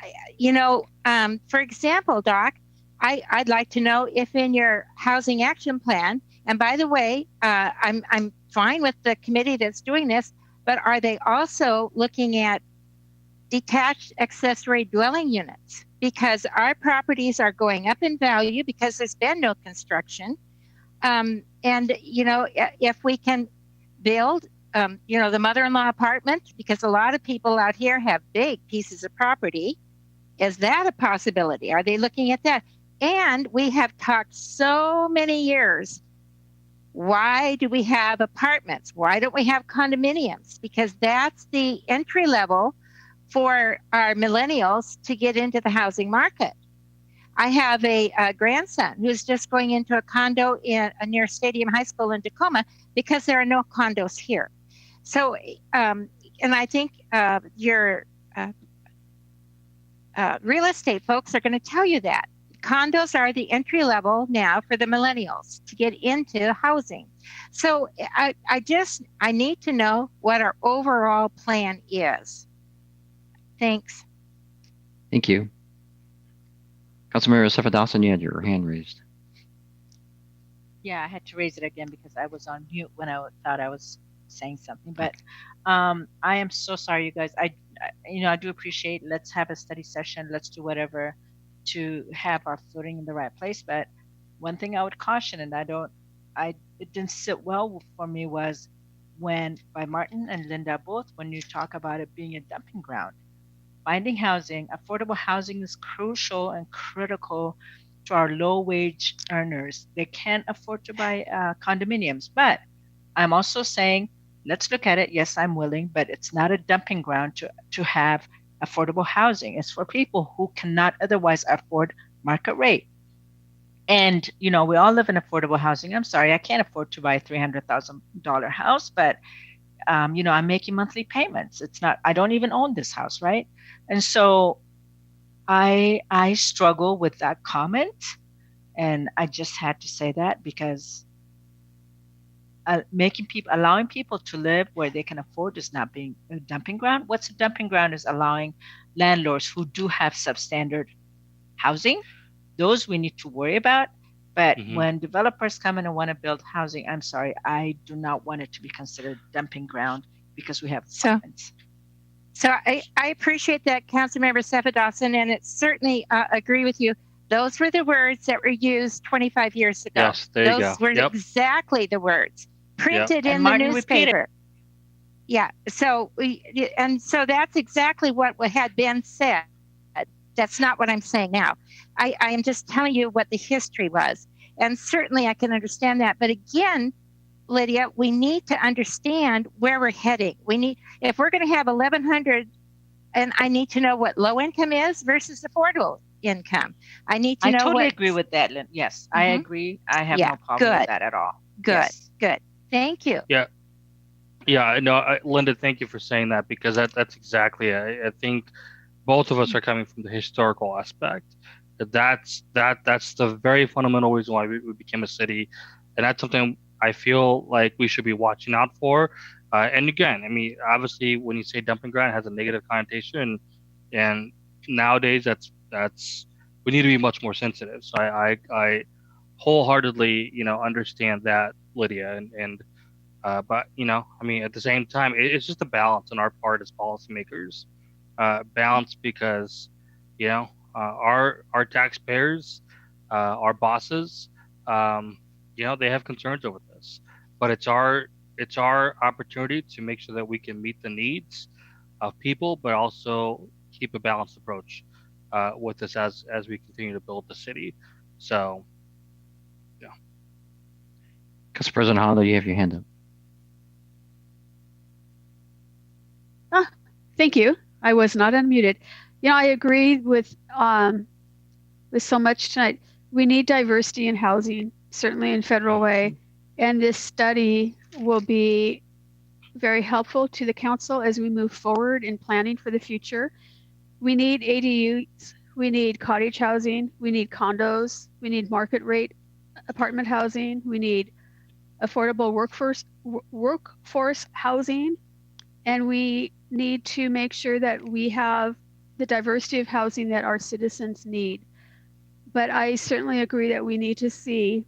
For example, Doc, I'd like to know if in your housing action plan, and by the way, I'm fine with the committee that's doing this, but are they also looking at detached accessory dwelling units? Because our properties are going up in value because there's been no construction. If we can build, the mother-in-law apartment, because a lot of people out here have big pieces of property. Is that a possibility? Are they looking at that? And we have talked so many years. Why do we have apartments? Why don't we have condominiums? Because that's the entry level for our millennials to get into the housing market. I have a grandson who's just going into a condo near Stadium High School in Tacoma because there are no condos here. So, and I think your real estate folks are going to tell you that. Condos are the entry level now for the millennials to get into housing. So I need to know what our overall plan is. Thanks. Thank you. Councilmember Safadasian, you had your hand raised. Yeah, I had to raise it again because I was on mute when I thought I was saying something. But I am so sorry, you guys. I do appreciate. Let's have a study session. Let's do whatever to have our footing in the right place. But one thing I would caution, and it didn't sit well for me, was when by Martin and Linda both, when you talk about it being a dumping ground. Finding housing, affordable housing is crucial and critical to our low-wage earners. They can't afford to buy condominiums. But I'm also saying, let's look at it. Yes, I'm willing, but it's not a dumping ground to have affordable housing. It's for people who cannot otherwise afford market rate. And, we all live in affordable housing. I'm sorry, I can't afford to buy a $300,000 house, but I'm making monthly payments. I don't even own this house, right? And so I struggle with that comment, and I just had to say that because allowing people to live where they can afford is not being a dumping ground. What's a dumping ground is allowing landlords who do have substandard housing. Those we need to worry about. But when developers come in and want to build housing, I'm sorry, I do not want it to be considered dumping ground because we have apartments. So I appreciate that, Councilmember Safadasian, and it certainly agree with you. Those were the words that were used 25 years ago. Yes, there you go. Those were exactly the words printed in the newspaper. Yeah. So that's exactly what had been said. That's not what I'm saying now. I am just telling you what the history was. And certainly I can understand that. But again, Lydia, we need to understand where we're heading. If we're going to have 1,100, and I need to know what low income is versus affordable income. I need to know. I totally agree with that, Lynn. Yes, I agree. I have no problem with that at all. Good. Thank you. Yeah. No, Linda, thank you for saying that, because that's exactly it. I think both of us are coming from the historical aspect. That's the very fundamental reason why we became a city, and that's something I feel like we should be watching out for. And again, I mean, obviously, when you say dumping ground, it has a negative connotation, and nowadays that's we need to be much more sensitive. So I wholeheartedly, understand that, Lydia, and but I mean, at the same time, it's just a balance on our part as policymakers. Balance because, our taxpayers, our bosses, they have concerns over this, but it's our opportunity to make sure that we can meet the needs of people, but also keep a balanced approach with this as we continue to build the city. So, yeah. Council President Hondo, you have your hand up. Thank you. I was not unmuted. I agree with so much tonight. We need diversity in housing, certainly in Federal Way, and this study will be very helpful to the council as we move forward in planning for the future. We need ADUs, we need cottage housing, we need condos, we need market rate apartment housing, we need affordable workforce housing, and we need to make sure that we have the diversity of housing that our citizens need. But I certainly agree that we need to see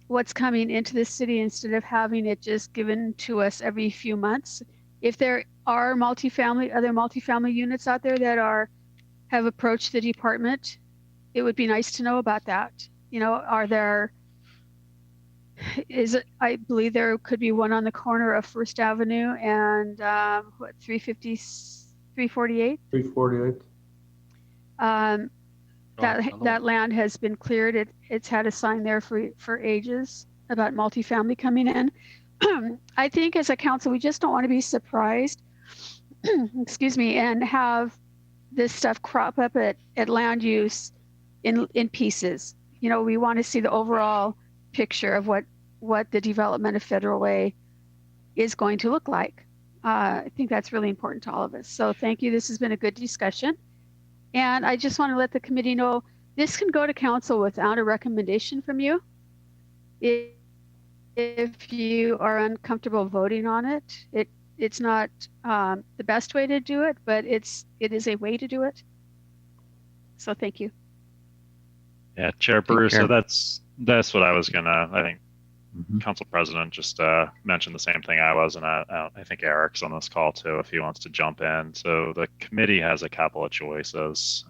what's coming into the city instead of having it just given to us every few months. If there are other multifamily units out there that have approached the department, it would be nice to know about that. I believe there could be one on the corner of First Avenue and 348? 348. That land has been cleared. It's had a sign there for ages about multifamily coming in. I think as a council, we just don't want to be surprised, excuse me, and have this stuff crop up at land use in pieces. We want to see the overall picture of what the development of Federal Way is going to look like. I think that's really important to all of us. So thank you. This has been a good discussion. And I just want to let the committee know this can go to council without a recommendation from you. If you are uncomfortable voting on it, it's not the best way to do it, but it is a way to do it. So thank you. Yeah, Chair Bruce. So that's what I was I think Council President just mentioned the same thing I was, and I think Eric's on this call too if he wants to jump in. So the committee has a couple of choices.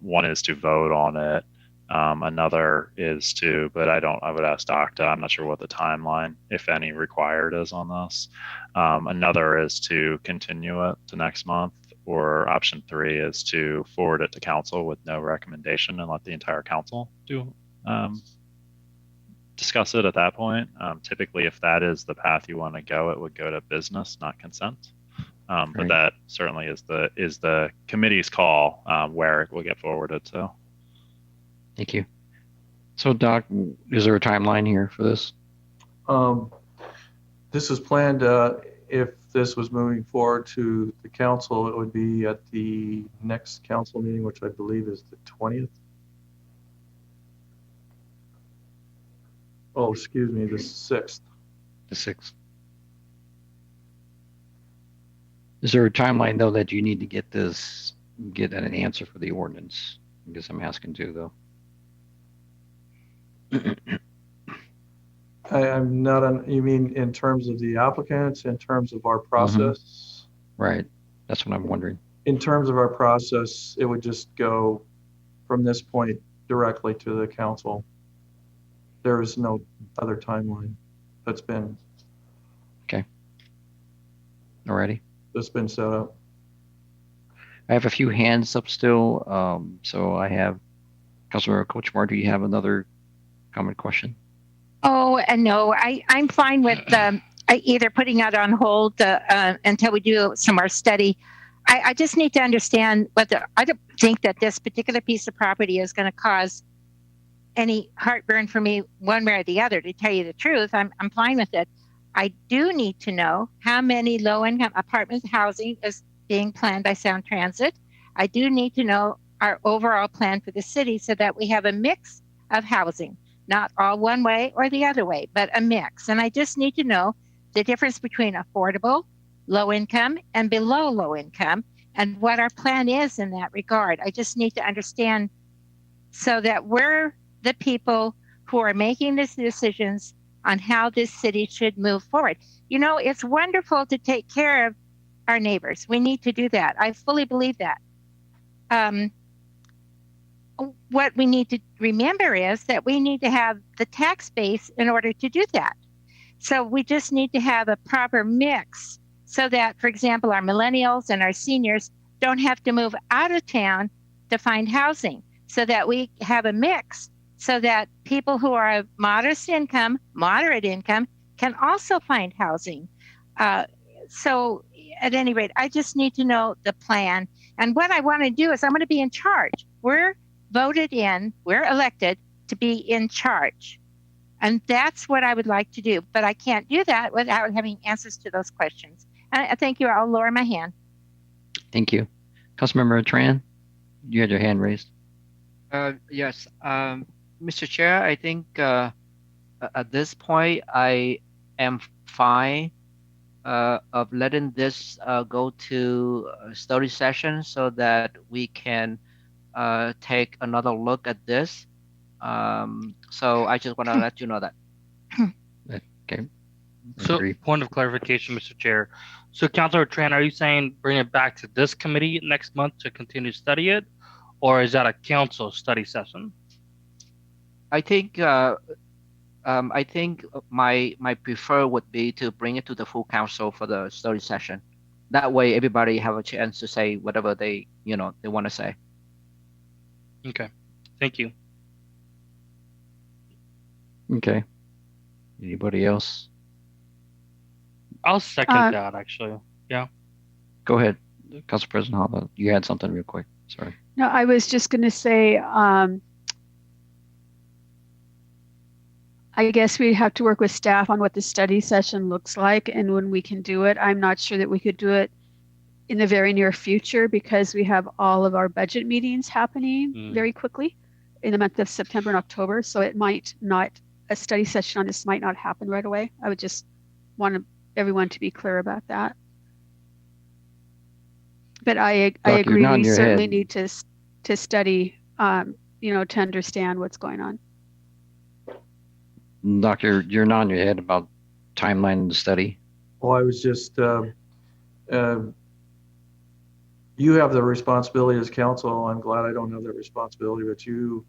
One is to vote on it. Another is but I would ask Dr. I'm not sure what the timeline, if any, required is on this. Another is to continue it to next month, or option 3 is to forward it to council with no recommendation and let the entire council discuss it at that point. Typically, if that is the path you want to go, it would go to business, not consent. But that certainly is the committee's call where it will get forwarded to. Thank you. So, Doc, is there a timeline here for this? This is planned. If this was moving forward to the council, it would be at the next council meeting, which I believe is the 20th. Oh, excuse me, the 6th. The 6th. Is there a timeline, though, that you need to get an answer for the ordinance? I guess I'm asking too, though. I'm not you mean in terms of the applicants, in terms of our process? Right. That's what I'm wondering. In terms of our process, it would just go from this point directly to the council. There is no other timeline that's been. Okay. Alrighty. That's been set up. I have a few hands up still. So I have Councilor Kochmar. Do you have another comment, question? Oh, no, I'm fine with either putting it on hold until we do some more study. I just need to understand whether I don't think that this particular piece of property is going to cause any heartburn for me one way or the other. To tell you the truth, I'm fine with it. I do need to know how many low-income apartment housing is being planned by Sound Transit. I do need to know our overall plan for the city so that we have a mix of housing. not all one way or the other way, but a mix. And I just need to know the difference between affordable, low income, and below low income, and what our plan is in that regard. I just need to understand so that we're the people who are making these decisions on how this city should move forward. You know, it's wonderful to take care of our neighbors. We need to do that. I fully believe that. What we need to remember is that we need to have the tax base in order to do that. So we just need to have a proper mix so that, for example, our millennials and our seniors don't have to move out of town to find housing, so that we have a mix so that people who are of moderate income can also find housing. So at any rate, I just need to know the plan. And what I want to do is I'm going to be in charge. We're elected to be in charge. And that's what I would like to do. But I can't do that without having answers to those questions. And I thank you. I'll lower my hand. Thank you. Councilmember Tran, you had your hand raised. Yes. Mr. Chair, I think at this point, I am fine of letting this go to a study session so that we can take another look at this. So I just want to let you know that. Okay. So, point of clarification, Mr. Chair. So, Councilor Tran, are you saying bring it back to this committee next month to continue to study it, or is that a council study session? I think my prefer would be to bring it to the full council for the study session. That way, everybody have a chance to say whatever they want to say. Okay, thank you. Okay. Anybody else? I'll second that, actually. Yeah. Go ahead, Council President Hava. You had something real quick. Sorry. No, I was just going to say, I guess we have to work with staff on what the study session looks like and when we can do it. I'm not sure that we could do it in the very near future because we have all of our budget meetings happening very quickly in the month of September and October. So it might not, a study session on this might not happen right away. I would just want everyone to be clear about that. But I agree, we certainly need to study, to understand what's going on. Doctor, you're nodding your head about timeline of the study. Well, I was just, you have the responsibility as council. I'm glad I don't have that responsibility, but you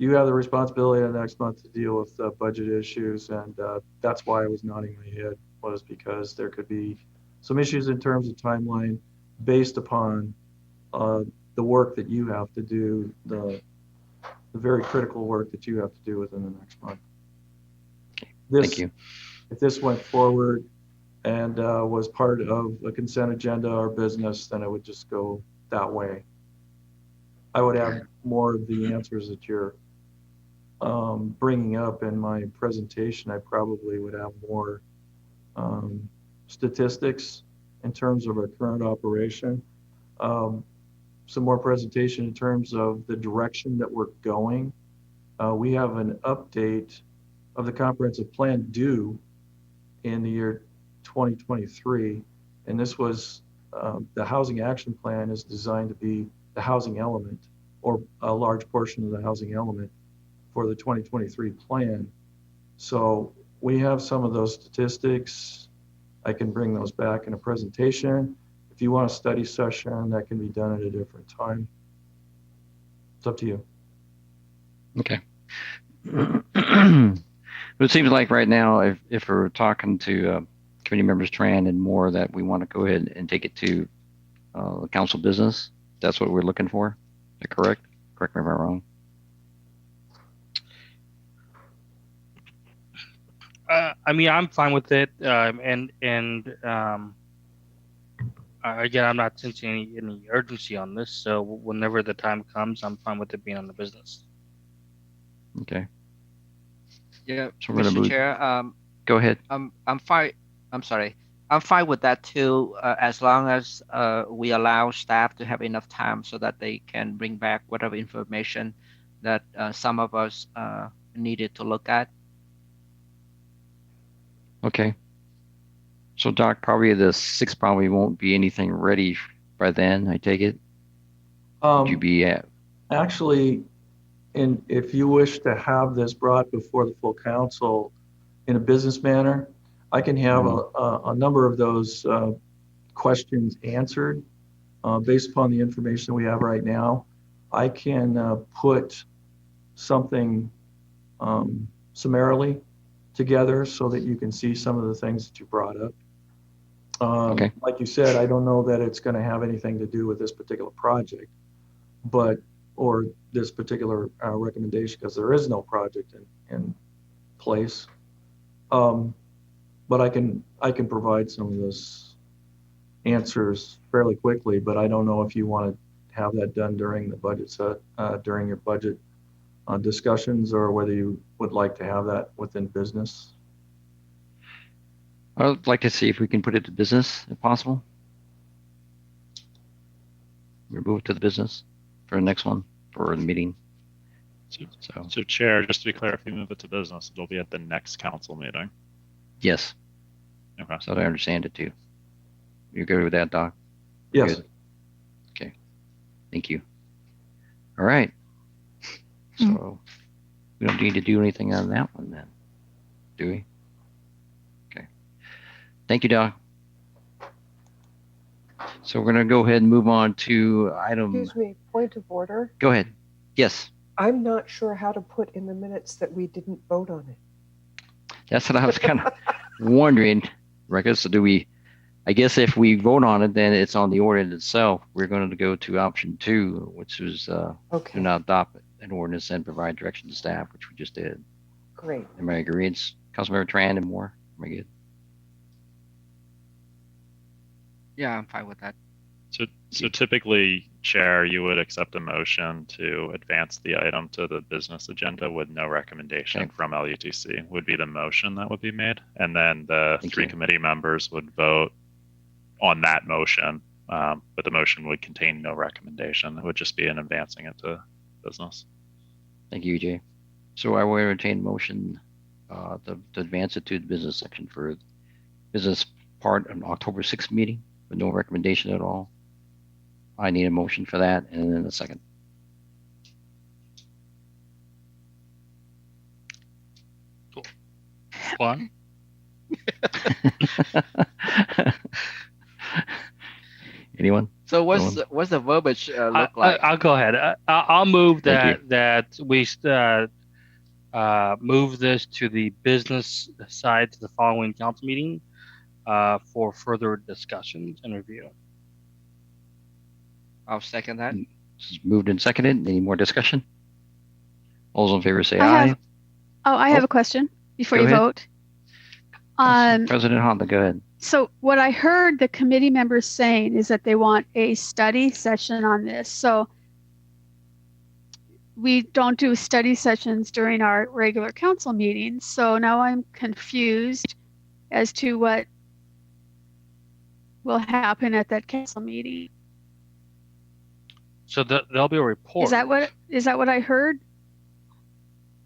have the responsibility the next month to deal with budget issues. And that's why I was nodding my head, was because there could be some issues in terms of timeline based upon the work that you have to do, the very critical work that you have to do within the next month. Thank you. If this went forward and was part of a consent agenda or business, then it would just go that way. I would have more of the answers that you're bringing up in my presentation. I probably would have more statistics in terms of our current operation. Some more presentation in terms of the direction that we're going. We have an update of the comprehensive plan due in the year 2023. And this was, the housing action plan is designed to be the housing element, or a large portion of the housing element for the 2023 plan. So we have some of those statistics. I can bring those back in a presentation. If you want a study session, that can be done at a different time. It's up to you. Okay. It seems like right now, if we're talking to committee members Tran and more, that we want to go ahead and take it to council business. That's what we're looking for. Is that correct? Correct me if I'm wrong. I mean, I'm fine with it, again, I'm not sensing any urgency on this. So whenever the time comes, I'm fine with it being on the business. Okay. Yeah, so Mr. Chair. Go ahead. I'm fine. I'm sorry. I'm fine with that too, as long as we allow staff to have enough time so that they can bring back whatever information that some of us needed to look at. Okay. So Doc, probably the 6th probably won't be anything ready by then, I take it? Would you be at? Actually, if you wish to have this brought before the full council in a business manner, I can have a number of those questions answered based upon the information we have right now. I can put something summarily together so that you can see some of the things that you brought up. Okay. Like you said, I don't know that it's going to have anything to do with this particular project, or this particular recommendation, because there is no project in place. But I can provide some of those answers fairly quickly, but I don't know if you want to have that done during the budget during your budget discussions, or whether you would like to have that within business. I would like to see if we can put it to business if possible. We move it to the business for the next one for the meeting. So Chair, just to be clear, if you move it to business, it'll be at the next council meeting. Yes. Okay. So I understand it too. You good with that, Doc? Yes. Good. Okay. Thank you. All right. So we don't need to do anything on that one then, do we? Okay. Thank you, Doc. So we're going to go ahead and move on to item. Excuse me, point of order. Go ahead. Yes. I'm not sure how to put in the minutes that we didn't vote on it. That's what I was kind of wondering, Rebecca. So do we, I guess if we vote on it, then it's on the ordinance itself. We're going to go to option 2, which is do not adopt an ordinance and provide direction to staff, which we just did. Great. Am I agreeing? Councilmember Tran and Moore? Am I good? Yeah, I'm fine with that. So typically, Chair, you would accept a motion to advance the item to the business agenda with no recommendation from LUTC would be the motion that would be made. And then the three committee members would vote on that motion, but the motion would contain no recommendation. It would just be an advancing it to business. Thank you, EJ. So I will entertain motion to advance it to the business section for business part of October 6th meeting with no recommendation at all. I need a motion for that, and then a second. Cool. One. Anyone? So what's the verbiage look like? I'll go ahead. I'll move that we move this to the business side to the following council meeting for further discussions and review. I'll second that. Moved and seconded. Any more discussion? All those in favor say aye. I have a question before you vote. President Honda, go ahead. So what I heard the committee members saying is that they want a study session on this. So we don't do study sessions during our regular council meetings. So now I'm confused as to what will happen at that council meeting. So there'll be a report. Is that what I heard?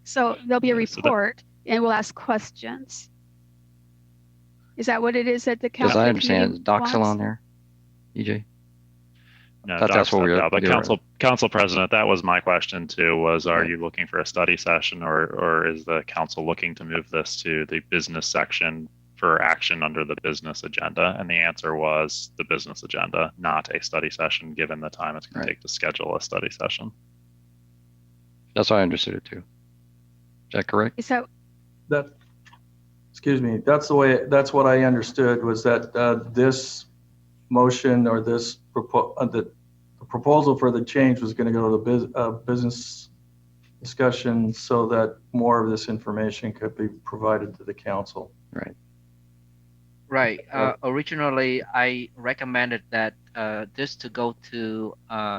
So there'll be a report, and we'll ask questions. Is that what it is at the council? As I understand, is Doc still on there? EJ? No, that's what we're. But council president, that was my question too. Was are you looking for a study session, or is the council looking to move this to the business section for action under the business agenda? And the answer was the business agenda, not a study session, given the time it's going to take to schedule a study session. That's how I understood it too. Is that correct? Is that excuse me, that's what I understood, was that this motion or this the proposal for the change was going to go to the business discussion so that more of this information could be provided to the council. Right. Right. Originally, I recommended that this to go to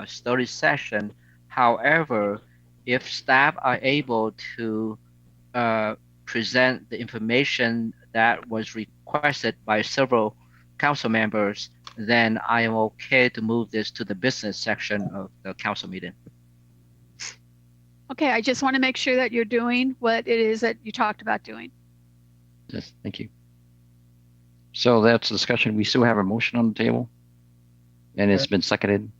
study session. However, if staff are able to present the information that was requested by several council members, then I am okay to move this to the business section of the council meeting. Okay, I just want to make sure that you're doing what it is that you talked about doing. Yes, thank you. So that's the discussion. We still have a motion on the table, and it's been seconded.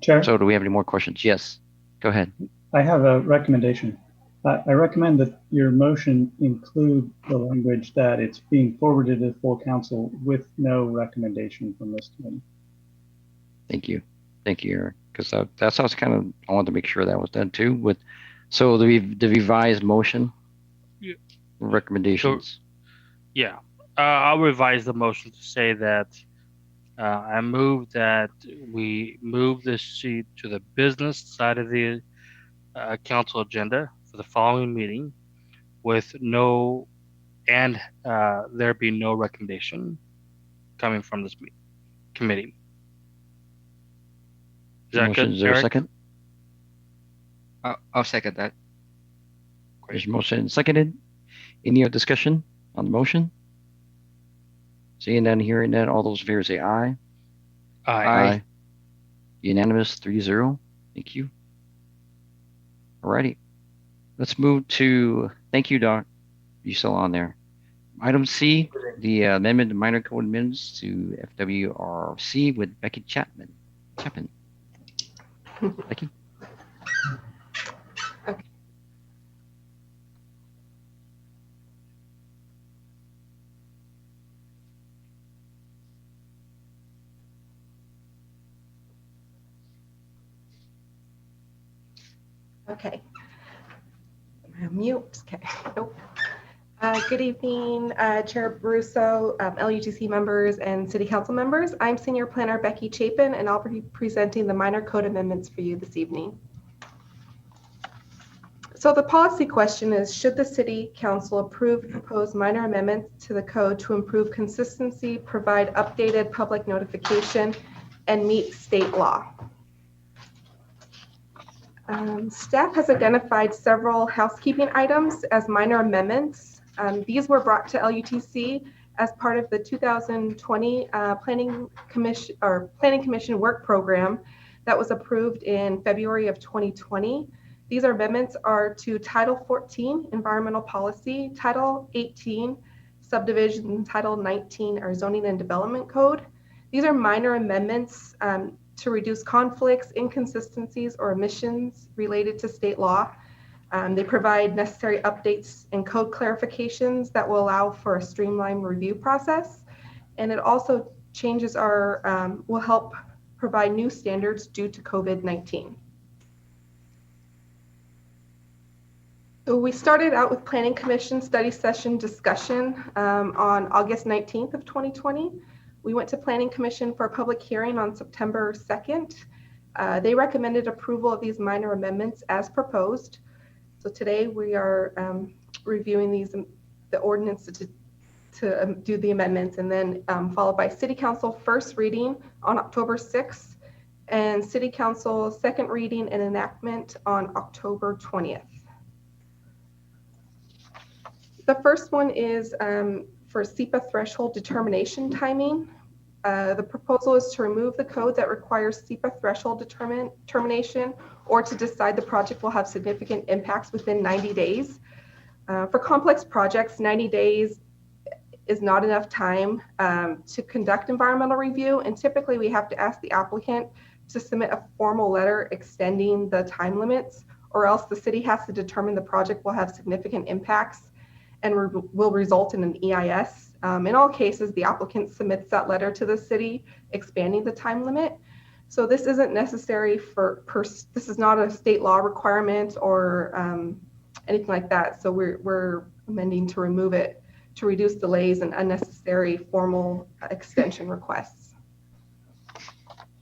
Chair? So do we have any more questions? Yes, go ahead. I have a recommendation. I recommend that your motion include the language that it's being forwarded to full council with no recommendation from this committee. Thank you, Eric. Because that's how it's kind of, I wanted to make sure that was done too. So the revised motion, recommendations. So, yeah, I'll revise the motion to say that I move that we move this sheet to the business side of the council agenda for the following meeting with there be no recommendation coming from this committee. Is that good, Is there Eric? a second? I'll second that. There's a motion seconded. Any other discussion on the motion? Seeing none, hearing none, all those in favor say aye. Aye. Unanimous, 3-0. Thank you. Alrighty. Let's move to, thank you, Doc. You still on there. Item C, the amendment to minor code amendments to FWRC with Becky Chapman. Becky? Okay. Okay. Mute. Okay. Nope. Good evening, Chair Brusso, LUTC members, and City Council members. I'm Senior Planner Becky Chapin, and I'll be presenting the minor code amendments for you this evening. So the policy question is, should the City Council approve proposed minor amendments to the code to improve consistency, provide updated public notification, and meet state law? Staff has identified several housekeeping items as minor amendments. These were brought to LUTC as part of the 2020 Planning Commission work program that was approved in February of 2020. These amendments are to Title 14, Environmental Policy, Title 18, Subdivision, Title 19, our Zoning and Development Code. These are minor amendments to reduce conflicts, inconsistencies, or omissions related to state law. They provide necessary updates and code clarifications that will allow for a streamlined review process. And it also changes will help provide new standards due to COVID-19. So we started out with Planning Commission study session discussion on August 19th of 2020. We went to Planning Commission for a public hearing on September 2nd. They recommended approval of these minor amendments as proposed. So today we are reviewing the ordinance to do the amendments, and then followed by City Council first reading on October 6th and City Council second reading and enactment on October 20th. The first one is for SEPA threshold determination timing. The proposal is to remove the code that requires SEPA threshold determination or to decide the project will have significant impacts within 90 days. For complex projects, 90 days is not enough time to conduct environmental review, and typically we have to ask the applicant to submit a formal letter extending the time limits, or else the city has to determine the project will have significant impacts and will result in an EIS. In all cases, the applicant submits that letter to the city expanding the time limit. So this isn't necessary this is not a state law requirement or anything like that. So we're amending to remove it to reduce delays and unnecessary formal extension requests.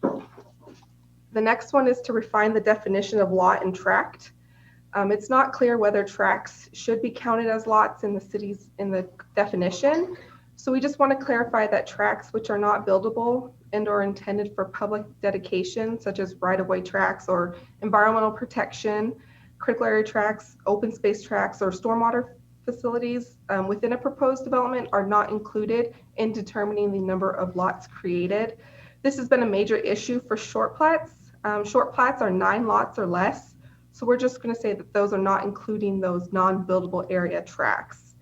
The next one is to refine the definition of lot and tract. It's not clear whether tracts should be counted as lots in the definition. So we just want to clarify that tracts which are not buildable and or intended for public dedication, such as right-of-way tracts or environmental protection, critical area tracts, open space tracts, or stormwater facilities within a proposed development are not included in determining the number of lots created. This has been a major issue for short plats. Short plats are 9 lots or less. So we're just going to say that those are not including those non-buildable area tracts.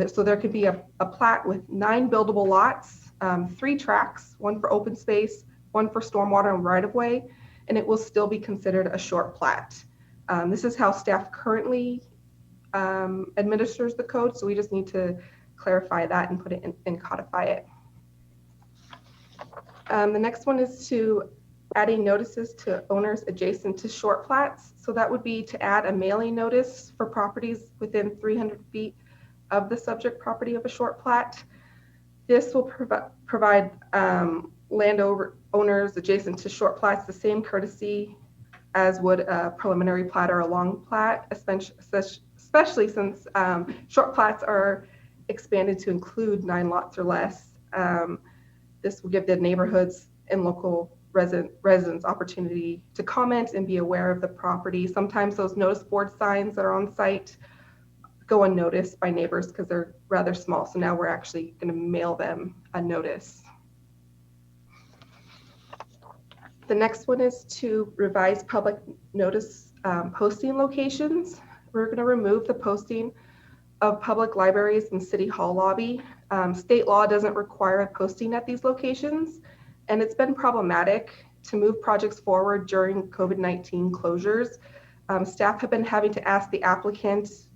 So there could be a plat with 9 buildable lots, 3 tracts, 1 for open space, 1 for stormwater and right-of-way, and it will still be considered a short plat. This is how staff currently administers the code, so we just need to clarify that and put it in and codify it. The next one is to adding notices to owners adjacent to short plats. So that would be to add a mailing notice for properties within 300 feet of the subject property of a short plat. This will provide landowners adjacent to short plats the same courtesy as would a preliminary plat or a long plat, especially since short plats are expanded to include 9 lots or less. This will give the neighborhoods and local residents opportunity to comment and be aware of the property. Sometimes those notice board signs that are on site go unnoticed by neighbors because they're rather small. So now we're actually going to mail them a notice. The next one is to revise public notice posting locations. We're going to remove the posting of public libraries and city hall lobby. State law doesn't require a posting at these locations, and it's been problematic to move projects forward during COVID-19 closures. Staff have been having to ask the applicant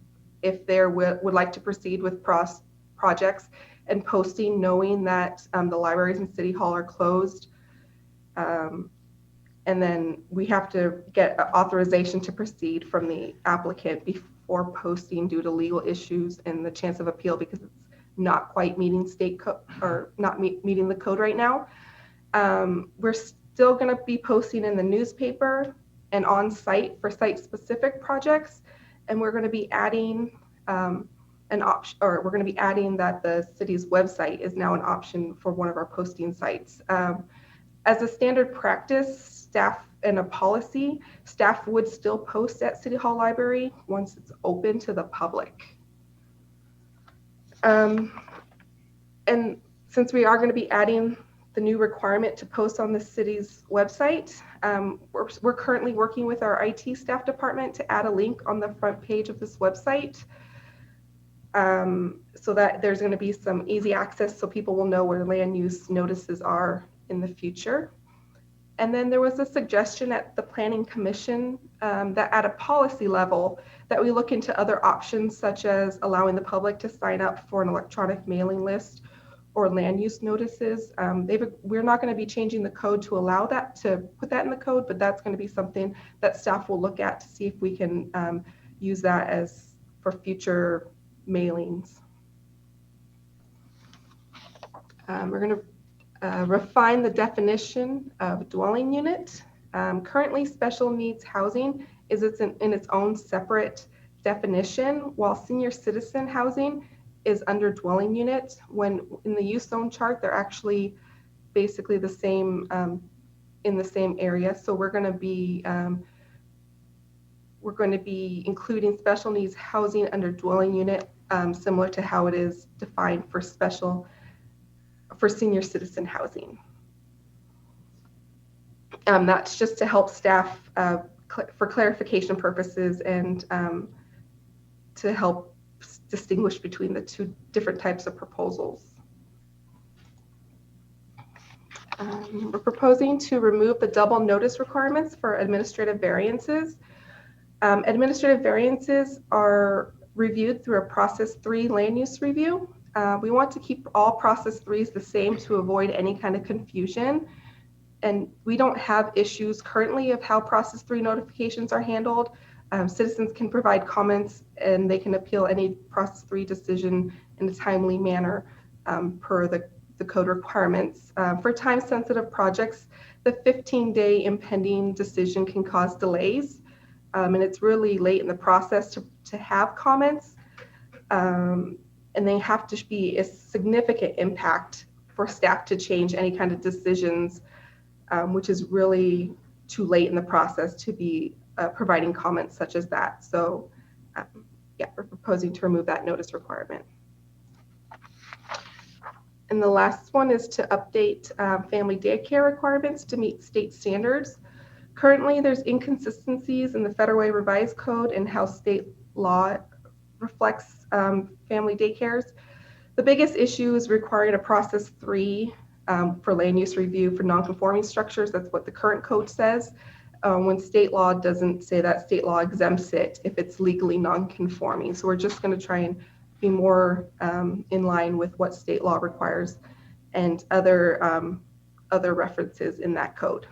if they would like to proceed with projects and posting, knowing that the libraries and city hall are closed. And then we have to get authorization to proceed from the applicant before posting due to legal issues and the chance of appeal because it's not quite meeting state code or not meeting the code right now. We're still going to be posting in the newspaper and on site for site specific projects. And we're going to be adding an option, or we're going to be adding that the city's website is now an option for one of our posting sites. As a standard practice, staff and a policy, staff would still post at City Hall Library once it's open to the public. And since we are going to be adding the new requirement to post on the city's website, we're currently working with our IT staff department to add a link on the front page of this website so that there's going to be some easy access so people will know where land use notices are in the future. And then there was a suggestion at the Planning Commission that at a policy level that we look into other options such as allowing the public to sign up for an electronic mailing list or land use notices. We're not going to be changing the code to allow that, to put that in the code, but that's going to be something that staff will look at to see if we can use that as for future mailings. We're going to refine the definition of dwelling unit. Currently, special needs housing is in its own separate definition, while senior citizen housing is under dwelling unit. When in the use zone chart, they're actually basically the same in the same area. So we're going to be including special needs housing under dwelling unit, similar to how it is defined for senior citizen housing. That's just to help staff for clarification purposes and to help distinguish between the 2 different types of proposals. We're proposing to remove the double notice requirements for administrative variances. Administrative variances are reviewed through a process 3 land use review. We want to keep all process 3s the same to avoid any kind of confusion. And we don't have issues currently of how process 3 notifications are handled. Citizens can provide comments and they can appeal any process 3 decision in a timely manner per the code requirements. For time sensitive projects, the 15-day impending decision can cause delays. And it's really late in the process to have comments. And they have to be a significant impact for staff to change any kind of decisions, which is really too late in the process to be providing comments such as that. So yeah, we're proposing to remove that notice requirement. And the last one is to update family daycare requirements to meet state standards. Currently, there's inconsistencies in the Federal Way Revised Code and how state law reflects family daycares. The biggest issue is requiring a process 3 for land use review for non-conforming structures. That's what the current code says. When state law doesn't say that, state law exempts it if it's legally non-conforming. So we're just going to try and be more in line with what state law requires and other references in that code.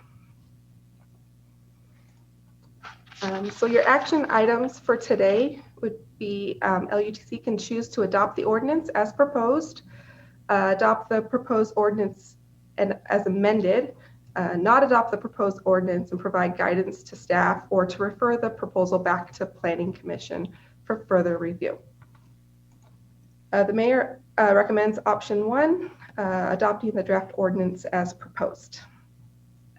So your action items for today would be LUTC can choose to adopt the ordinance as proposed, adopt the proposed ordinance and as amended, not adopt the proposed ordinance and provide guidance to staff, or to refer the proposal back to Planning Commission for further review. The mayor recommends option 1, adopting the draft ordinance as proposed.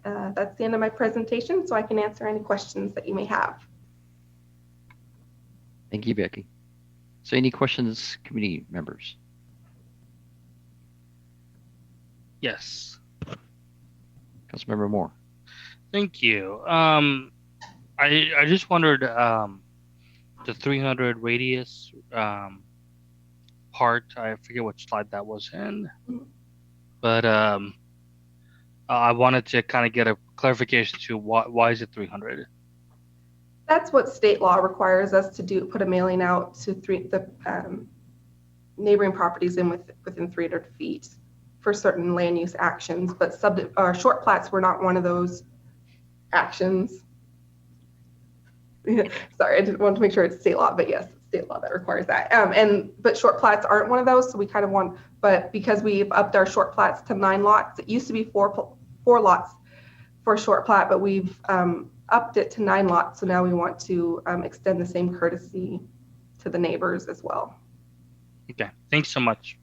That's the end of my presentation, so I can answer any questions that you may have. Thank you, Becky. So any questions, committee members? Yes. Councilmember Moore. Thank you. I just wondered the 300 radius part. I forget which slide that was in, but I wanted to kind of get a clarification to why is it 300? That's what state law requires us to do, put a mailing out to the neighboring properties within 300 feet for certain land use actions, but short plats were not one of those actions. Sorry, I didn't want to make sure it's state law, but yes, it's state law that requires that. But short plats aren't one of those, so we kind of want, but because we've upped our short plats to 9 lots, it used to be four lots for a short plat, but we've upped it to 9 lots, so now we want to extend the same courtesy to the neighbors as well. Okay, thanks so much.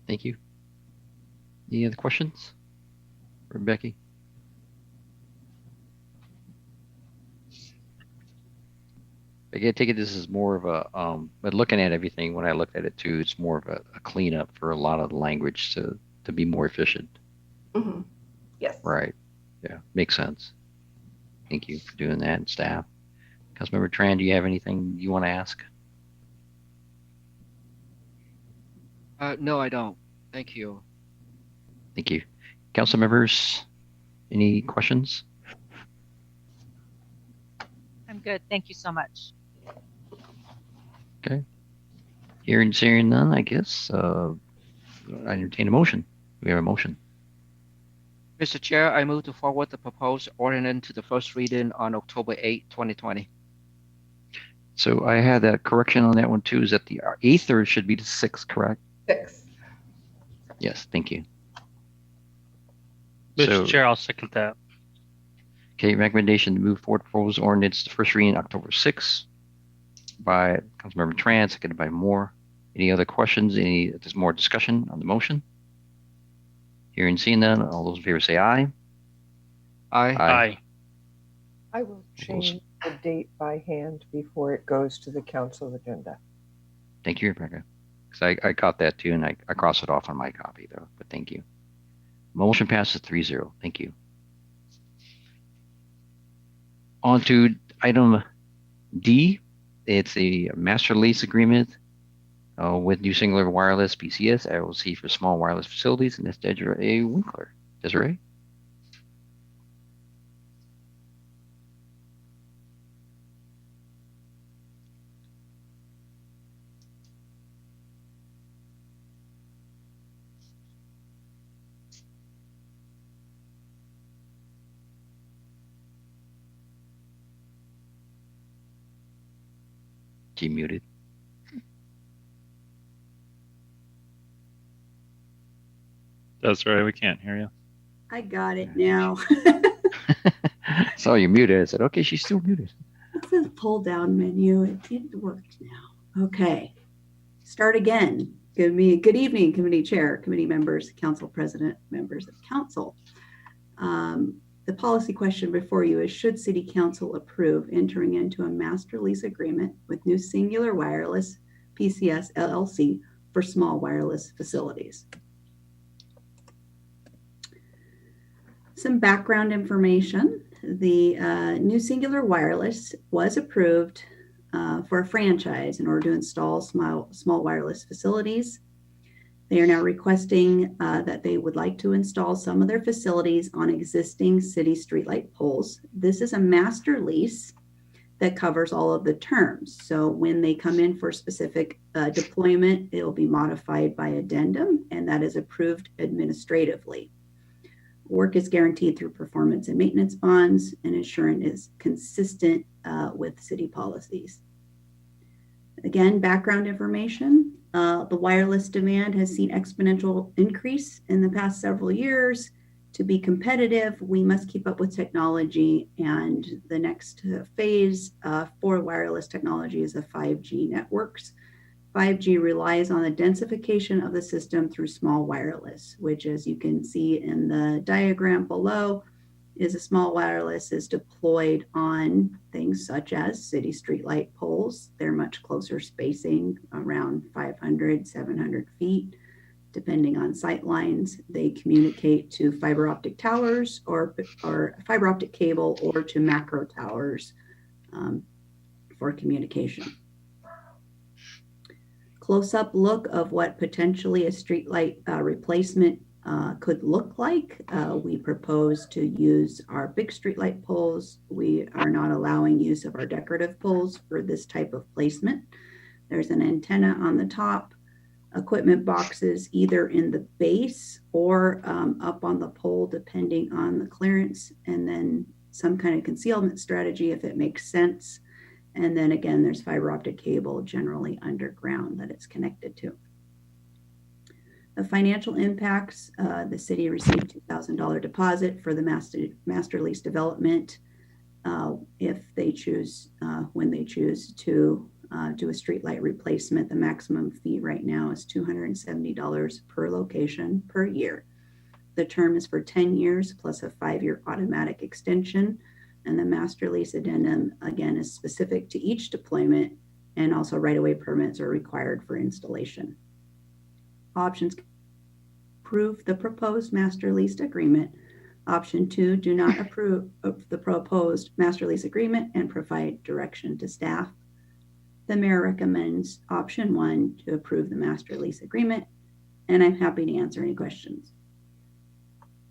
Thank you. Any other questions for Becky? I take it this is more of a, but looking at everything, when I looked at it too, it's more of a cleanup for a lot of the language to be more efficient. Mm-hmm. Yes. Right. Yeah, makes sense. Thank you for doing that, and staff. Councilmember Tran, do you have anything you want to ask? No, I don't. Thank you. Thank you. Council members, any questions? I'm good. Thank you so much. Okay. Hearing none, I guess I entertain a motion. We have a motion. Mr. Chair, I move to forward the proposed ordinance to the first reading on October 8, 2020. So I had that correction on that one too. Is that the 8th or it should be the 6th, correct? 6. Yes, thank you. Mr. Chair, I'll second that. Okay, recommendation to move forward proposed ordinance to first reading October 6th by Councilmember Tran, seconded by Moore. Any other questions? There's more discussion on the motion? Hearing and seeing none, all those in favor say aye. Aye. Aye. I will change the date by hand before it goes to the council agenda. Thank you, Rebecca. Because I caught that too, and I crossed it off on my copy though, but thank you. Motion passes 3-0. Thank you. On to item D. It's a master lease agreement with New Singular Wireless PCS LLC for small wireless facilities, and that's Desiree Winkler. Desiree? She muted. That's right. We can't hear you. I got it now. Saw you muted. I said, okay, she's still muted. It's a pull down menu. It worked now. Okay. Start again. Good evening, committee chair, committee members, council president, members of council. The policy question before you is, should City Council approve entering into a master lease agreement with New Singular Wireless PCS LLC for small wireless facilities? Some background information. The new Singular Wireless was approved for a franchise in order to install small wireless facilities. They are now requesting that they would like to install some of their facilities on existing city streetlight poles. This is a master lease that covers all of the terms. So when they come in for specific deployment, it will be modified by addendum, and that is approved administratively. Work is guaranteed through performance and maintenance bonds, and insurance is consistent with city policies. Again, background information. The wireless demand has seen exponential increase in the past several years. To be competitive, we must keep up with technology, and the next phase for wireless technology is the 5G networks. 5G relies on the densification of the system through small wireless, which, as you can see in the diagram below, is a small wireless is deployed on things such as city streetlight poles. They're much closer spacing, around 500, 700 feet, depending on sight lines. They communicate to fiber optic towers or fiber optic cable, or to macro towers for communication. Close-up look of what potentially a streetlight replacement could look like. We propose to use our big streetlight poles. We are not allowing use of our decorative poles for this type of placement. There's an antenna on the top, equipment boxes either in the base or up on the pole, depending on the clearance, and then some kind of concealment strategy if it makes sense. And then again, there's fiber optic cable generally underground that it's connected to. The financial impacts, the city received $2,000 deposit for the master lease development. If they choose, when they choose to do a streetlight replacement, the maximum fee right now is $270 per location per year. The term is for 10 years plus a 5-year automatic extension. And the master lease addendum, again, is specific to each deployment, and also right-of-way permits are required for installation. Options: approve the proposed master lease agreement. Option 2, do not approve of the proposed master lease agreement and provide direction to staff. The mayor recommends option 1, to approve the master lease agreement, and I'm happy to answer any questions.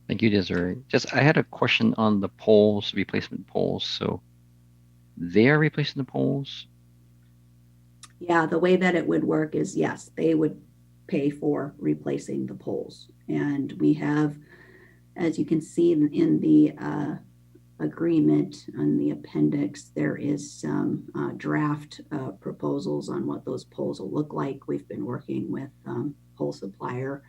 Thank you, Desiree. I had a question on the poles, replacement poles. So they're replacing the poles? Yeah, the way that it would work is, yes, they would pay for replacing the poles. And we have, as you can see in the agreement on the appendix, there is some draft proposals on what those poles will look like. We've been working with pole supplier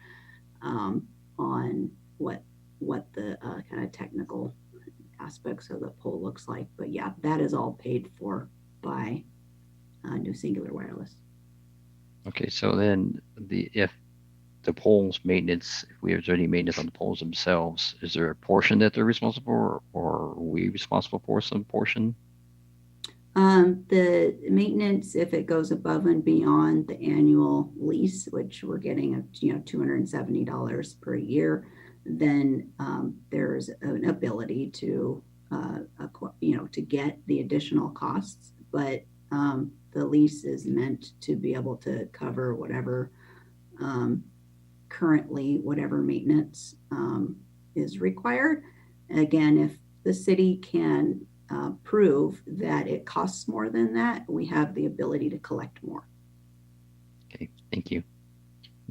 on what the kind of technical aspects of the pole looks like. But yeah, that is all paid for by New Singular Wireless. Okay, so then if the poles maintenance, if there's any maintenance on the poles themselves, is there a portion that they're responsible for, or are we responsible for some portion? The maintenance, if it goes above and beyond the annual lease, which we're getting $270 per year, then there's an ability to to get the additional costs. But the lease is meant to be able to cover whatever currently whatever maintenance is required. Again, if the city can prove that it costs more than that, we have the ability to collect more. Okay, thank you.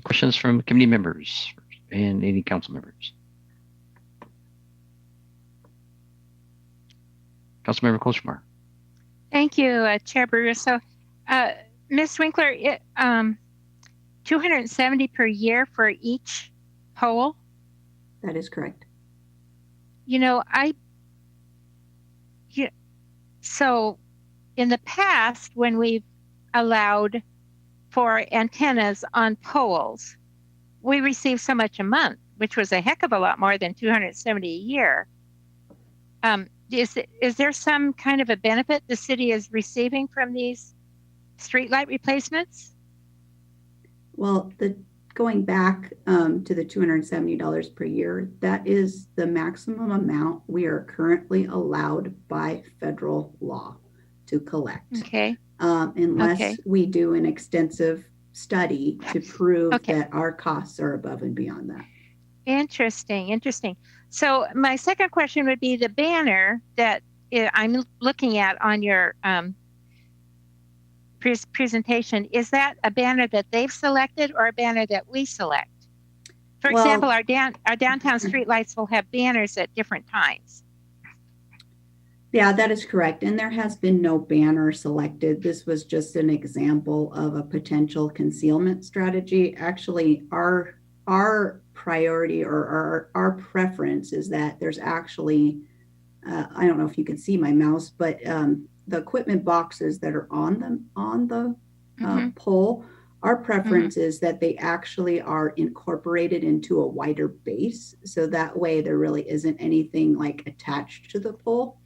Questions from committee members and any council members? Councilmember Kochmar. Thank you, Chair Baruso. Ms. Winkler, 270 per year for each pole? That is correct. So in the past, when we've allowed for antennas on poles, we received so much a month, which was a heck of a lot more than 270 a year. Is there some kind of a benefit the city is receiving from these streetlight replacements? Well, the going back to the $270 per year, that is the maximum amount we are currently allowed by federal law to collect. Okay. Unless we do an extensive study to prove that our costs are above and beyond that. Interesting. So my second question would be the banner that I'm looking at on your presentation. Is that a banner that they've selected or a banner that we select? For example, our downtown streetlights will have banners at different times. Yeah, that is correct. And there has been no banner selected. This was just an example of a potential concealment strategy. Actually, our priority or our preference is that there's actually, I don't know if you can see my mouse, but the equipment boxes that are on the pole, our preference is that they actually are incorporated into a wider base. So that way there really isn't anything like attached to the pole.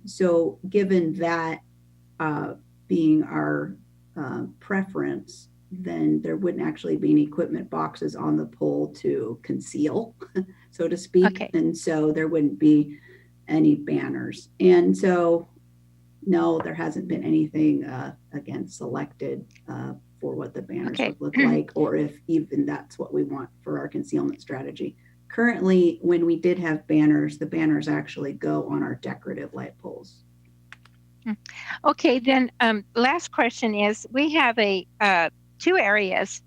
So given that being our preference, then there wouldn't actually be any equipment boxes on the pole to conceal, so to speak. And so there wouldn't be any banners. And so, no, there hasn't been anything, again, selected for what the banners would look like, or if even that's what we want for our concealment strategy. Currently, when we did have banners, the banners actually go on our decorative light poles. Okay, then last question is, we have two areas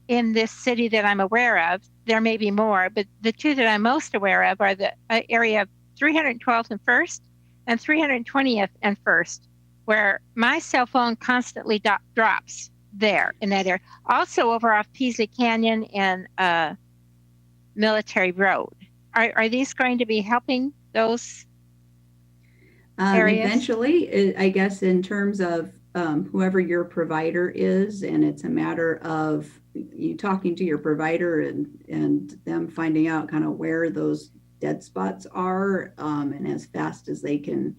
in this city that I'm aware of. There may be more, but the two that I'm most aware of are the area of 312th and 1st and 320th and 1st, where my cell phone constantly drops there in that area. Also over off Peasley Canyon and Military Road. Are these going to be helping those areas? Eventually, I guess in terms of whoever your provider is, and it's a matter of you talking to your provider and them finding out kind of where those dead spots are, and as fast as they can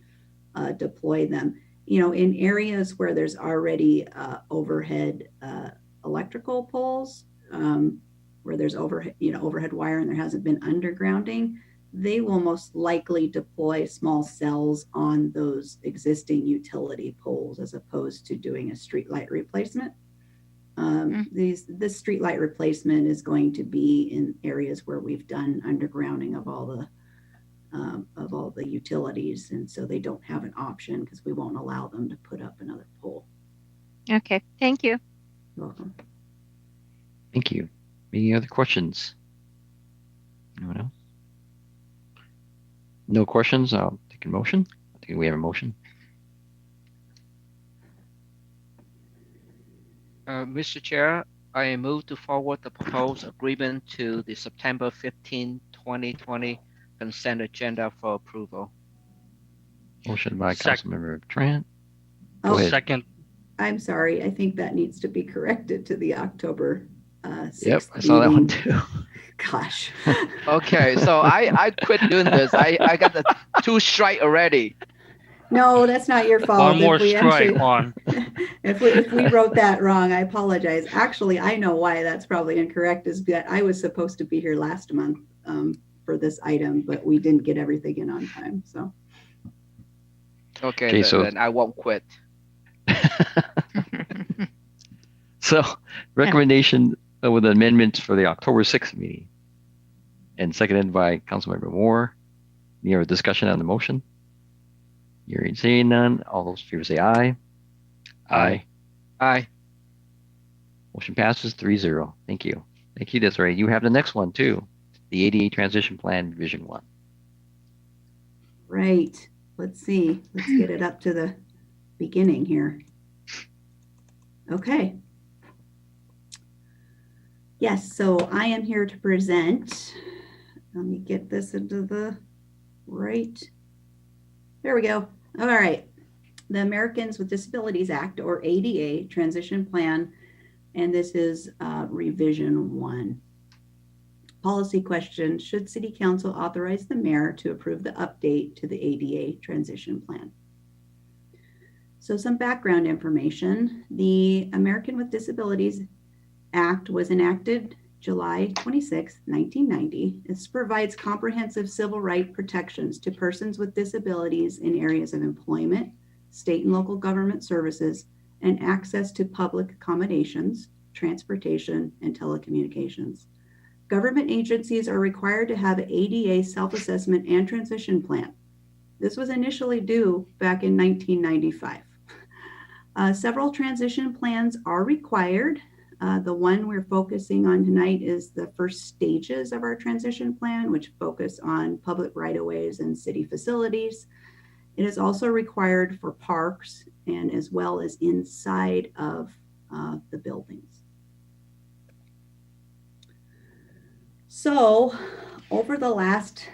deploy them. You know, in areas where there's already overhead electrical poles, where there's overhead wire and there hasn't been undergrounding, they will most likely deploy small cells on those existing utility poles as opposed to doing a street light replacement. This street light replacement is going to be in areas where we've done undergrounding of all the utilities, and so they don't have an option because we won't allow them to put up another pole. Okay, thank you. You're welcome. Thank you. Any other questions? Anyone else? No questions. I'll take a motion. I think we have a motion. Mr. Chair, I move to forward the proposed agreement to the September 15, 2020 consent agenda for approval. Motion by Councilmember Trent. Go Oh, ahead. Second. I'm sorry. I think that needs to be corrected to the October 6th Yep, I saw that one meeting. too. Gosh. Okay, so I quit doing this. I got the 2 strike already. No, that's not your fault. One more If we strike, actually- Juan. If we wrote that wrong, I apologize. Actually, I know why that's probably incorrect, is that I was supposed to be here last month for this item, but we didn't get everything in on time. So Okay, then I won't quit. So recommendation with amendments for the October 6th meeting, and seconded by Councilmember Moore. Any other discussion on the motion? Hearing seeing none. All those in favor say aye. Aye. Aye. Motion passes 3-0. Thank you. Thank you, Desiree. You have the next one too. The ADA Transition Plan Revision 1. right. Let's see. Let's get it up to the beginning here. Okay. Yes, so I am here to present. Let me get this into the right. There we go. All right. The Americans with Disabilities Act, or ADA Transition Plan, and this is revision 1. Policy question: should City Council authorize the mayor to approve the update to the ADA Transition Plan? So some background information. The American with Disabilities Act was enacted July 26, 1990. This provides comprehensive civil right protections to persons with disabilities in areas of employment, state and local government services, and access to public accommodations, transportation, and telecommunications. Government agencies are required to have an ADA self-assessment and transition plan. This was initially due back in 1995. Several transition plans are required. The one we're focusing on tonight is the first stages of our transition plan, which focus on public right-of-ways and city facilities. It is also required for parks and as well as inside of the buildings. So over the last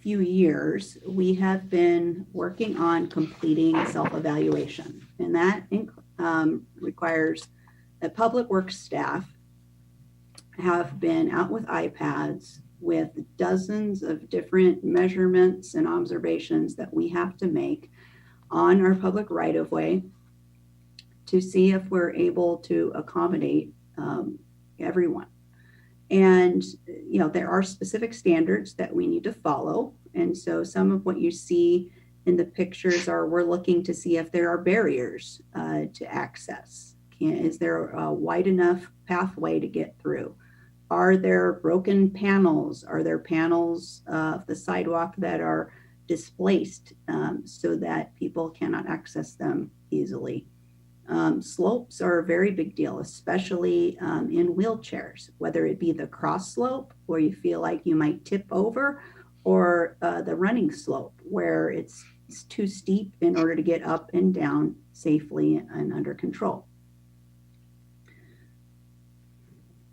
few years, we have been working on completing self-evaluation, and that requires that public works staff have been out with iPads with dozens of different measurements and observations that we have to make on our public right-of-way to see if we're able to accommodate everyone. And, you know, there are specific standards that we need to follow. And so some of what you see in the pictures are, we're looking to see if there are barriers to access. Is there a wide enough pathway to get through? Are there broken panels? Are there panels of the sidewalk that are displaced so that people cannot access them easily? Slopes are a very big deal, especially in wheelchairs, whether it be the cross slope where you feel like you might tip over, or the running slope where it's too steep in order to get up and down safely and under control.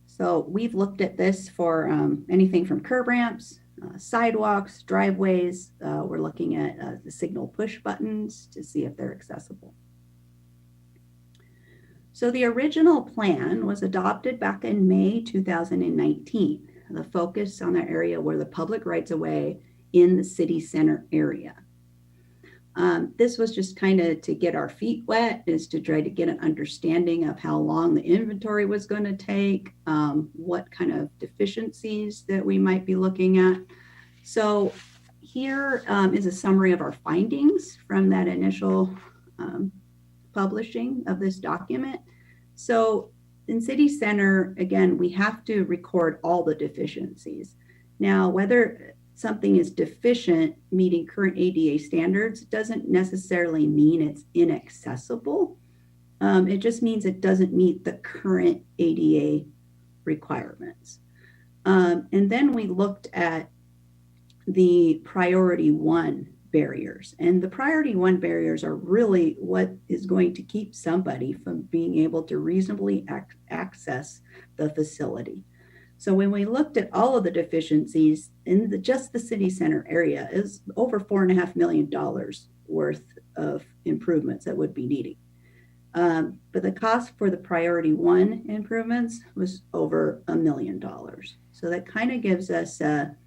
So we've looked at this for anything from curb ramps, sidewalks, driveways. We're looking at the signal push buttons to see if they're accessible. So the original plan was adopted back in May 2019. The focus on the area were the public rights of way in the city center area. This was just kind of to get our feet wet, is to try to get an understanding of how long the inventory was going to take, what kind of deficiencies that we might be looking at. So here is a summary of our findings from that initial publishing of this document. So in City Center, again, we have to record all the deficiencies. Now, whether something is deficient meeting current ADA standards doesn't necessarily mean it's inaccessible. It just means it doesn't meet the current ADA requirements. And then we looked at the priority 1 barriers. And the priority 1 barriers are really what is going to keep somebody from being able to reasonably access the facility. So when we looked at all of the deficiencies in just the city center area, is over $4.5 million worth of improvements that would be needed. But the cost for the priority 1 improvements was over $1 million. So that kind of gives us an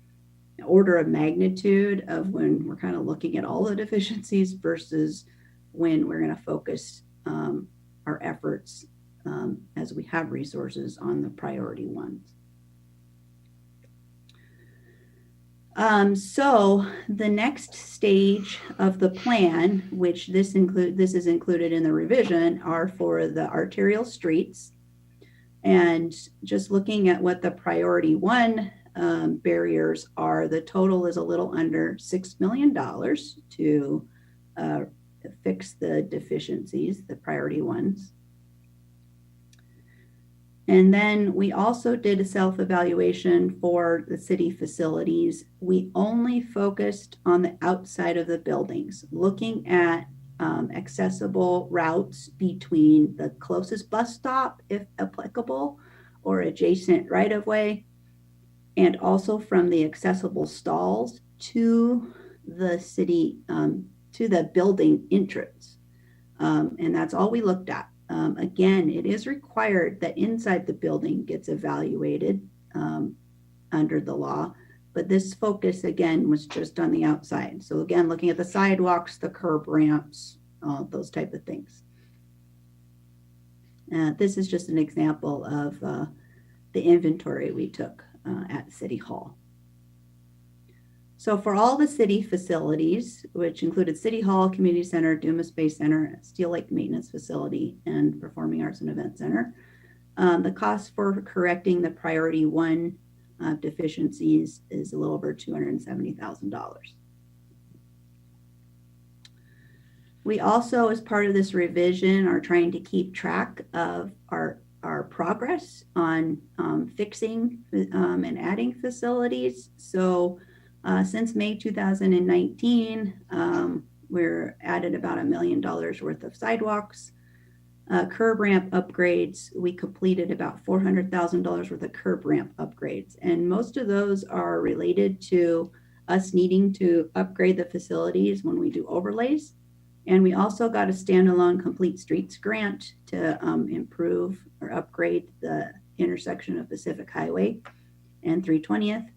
order of magnitude of when we're kind of looking at all the deficiencies versus when we're going to focus our efforts as we have resources on the priority ones. So the next stage of the plan, which this is included in the revision, are for the arterial streets. And just looking at what the priority 1 barriers are, the total is a little under $6 million to fix the deficiencies, the priority ones. And then we also did a self-evaluation for the city facilities. We only focused on the outside of the buildings, looking at accessible routes between the closest bus stop, if applicable, or adjacent right-of-way, and also from the accessible stalls to the city, to the building entrance. And that's all we looked at. Again, it is required that inside the building gets evaluated under the law, but this focus again was just on the outside. So again, looking at the sidewalks, the curb ramps, those type of things. This is just an example of the inventory we took at City Hall. So for all the city facilities, which included City Hall, Community Center, Duma Space Center, Steel Lake Maintenance Facility, and Performing Arts and Event Center, the cost for correcting the priority 1 deficiencies is a little over $270,000. We also, as part of this revision, are trying to keep track of our progress on fixing and adding facilities. So since May 2019, we're added about $1 million worth of sidewalks. Curb ramp upgrades, we completed about $400,000 worth of curb ramp upgrades. And most of those are related to us needing to upgrade the facilities when we do overlays. And we also got a standalone Complete Streets grant to improve or upgrade the intersection of Pacific Highway and 320th.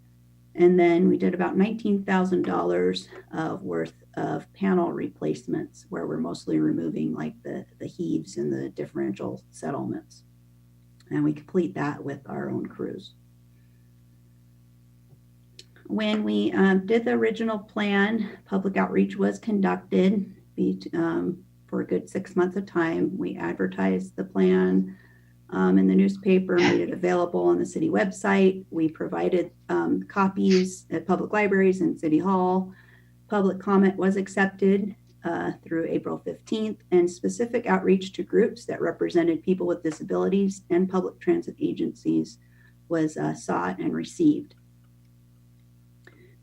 And then we did about $19,000 worth of panel replacements, where we're mostly removing like the heaves and the differential settlements. And we complete that with our own crews. When we did the original plan, public outreach was conducted for a good 6 months of time. We advertised the plan in the newspaper, made it available on the city website. We provided copies at public libraries and City Hall. Public comment was accepted through April 15th, and specific outreach to groups that represented people with disabilities and public transit agencies was sought and received.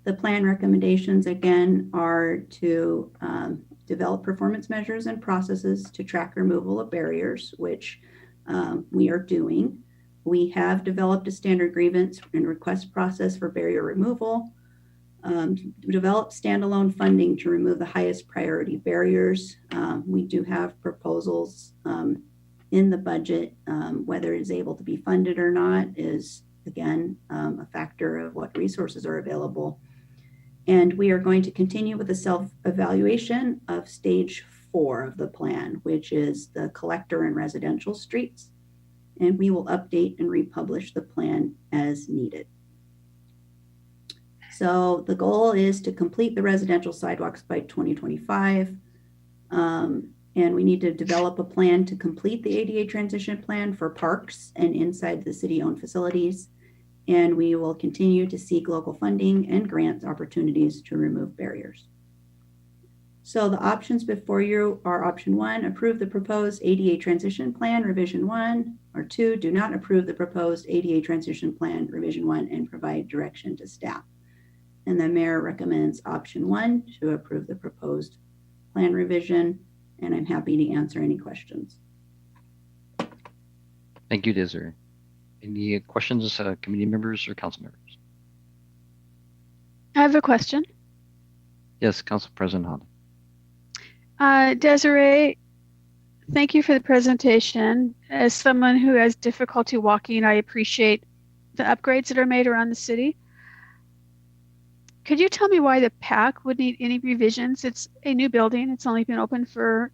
The plan recommendations, again, are to develop performance measures and processes to track removal of barriers, which we are doing. We have developed a standard grievance and request process for barrier removal. Develop standalone funding to remove the highest priority barriers. We do have proposals in the budget. Whether it is able to be funded or not is, again, a factor of what resources are available. And we are going to continue with the self-evaluation of stage 4 of the plan, which is the collector and residential streets. And we will update and republish the plan as needed. So the goal is to complete the residential sidewalks by 2025. And we need to develop a plan to complete the ADA transition plan for parks and inside the city-owned facilities. And we will continue to seek local funding and grant opportunities to remove barriers. So the options before you are option 1, approve the proposed ADA transition plan revision 1, or 2, do not approve the proposed ADA transition plan revision 1 and provide direction to staff. And the mayor recommends option 1 to approve the proposed plan revision, and I'm happy to answer any questions. Thank you, Desiree. Any questions, committee members or council members? I have a question. Yes, Council President Honda. Desiree, thank you for the presentation. As someone who has difficulty walking, I appreciate the upgrades that are made around the city. Could you tell me why the PAC would need any revisions? It's a new building. It's only been open for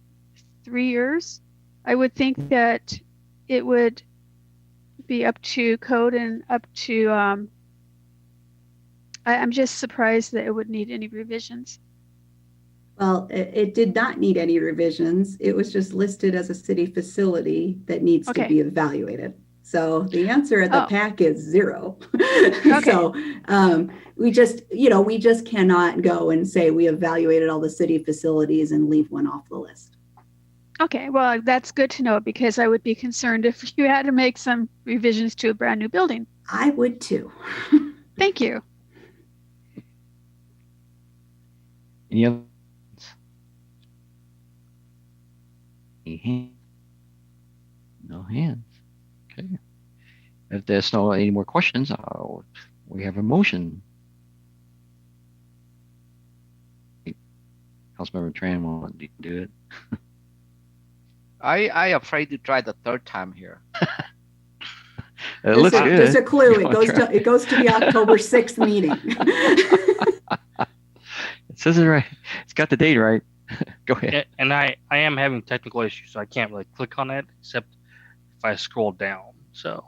3 years. I would think that it would be up to code and up to, I'm just surprised that it would need any revisions. Well, it did not need any revisions. It was just listed as a city facility that needs to be evaluated. So the answer at the PAC is 0. So we just cannot go and say we evaluated all the city facilities and leave one off the list. Okay, well, that's good to know, because I would be concerned if you had to make some revisions to a brand new building. I would too. Thank you. Any other? No hands. Okay. If there's no any more questions, we have a motion. Councilmember Tran will do it. I afraid to try the third time here. It looks good. There's a clue. It goes to the October 6th meeting. It says it right. It's got the date right. Go ahead. And I am having technical issues, so I can't really click on it, except if I scroll down. So,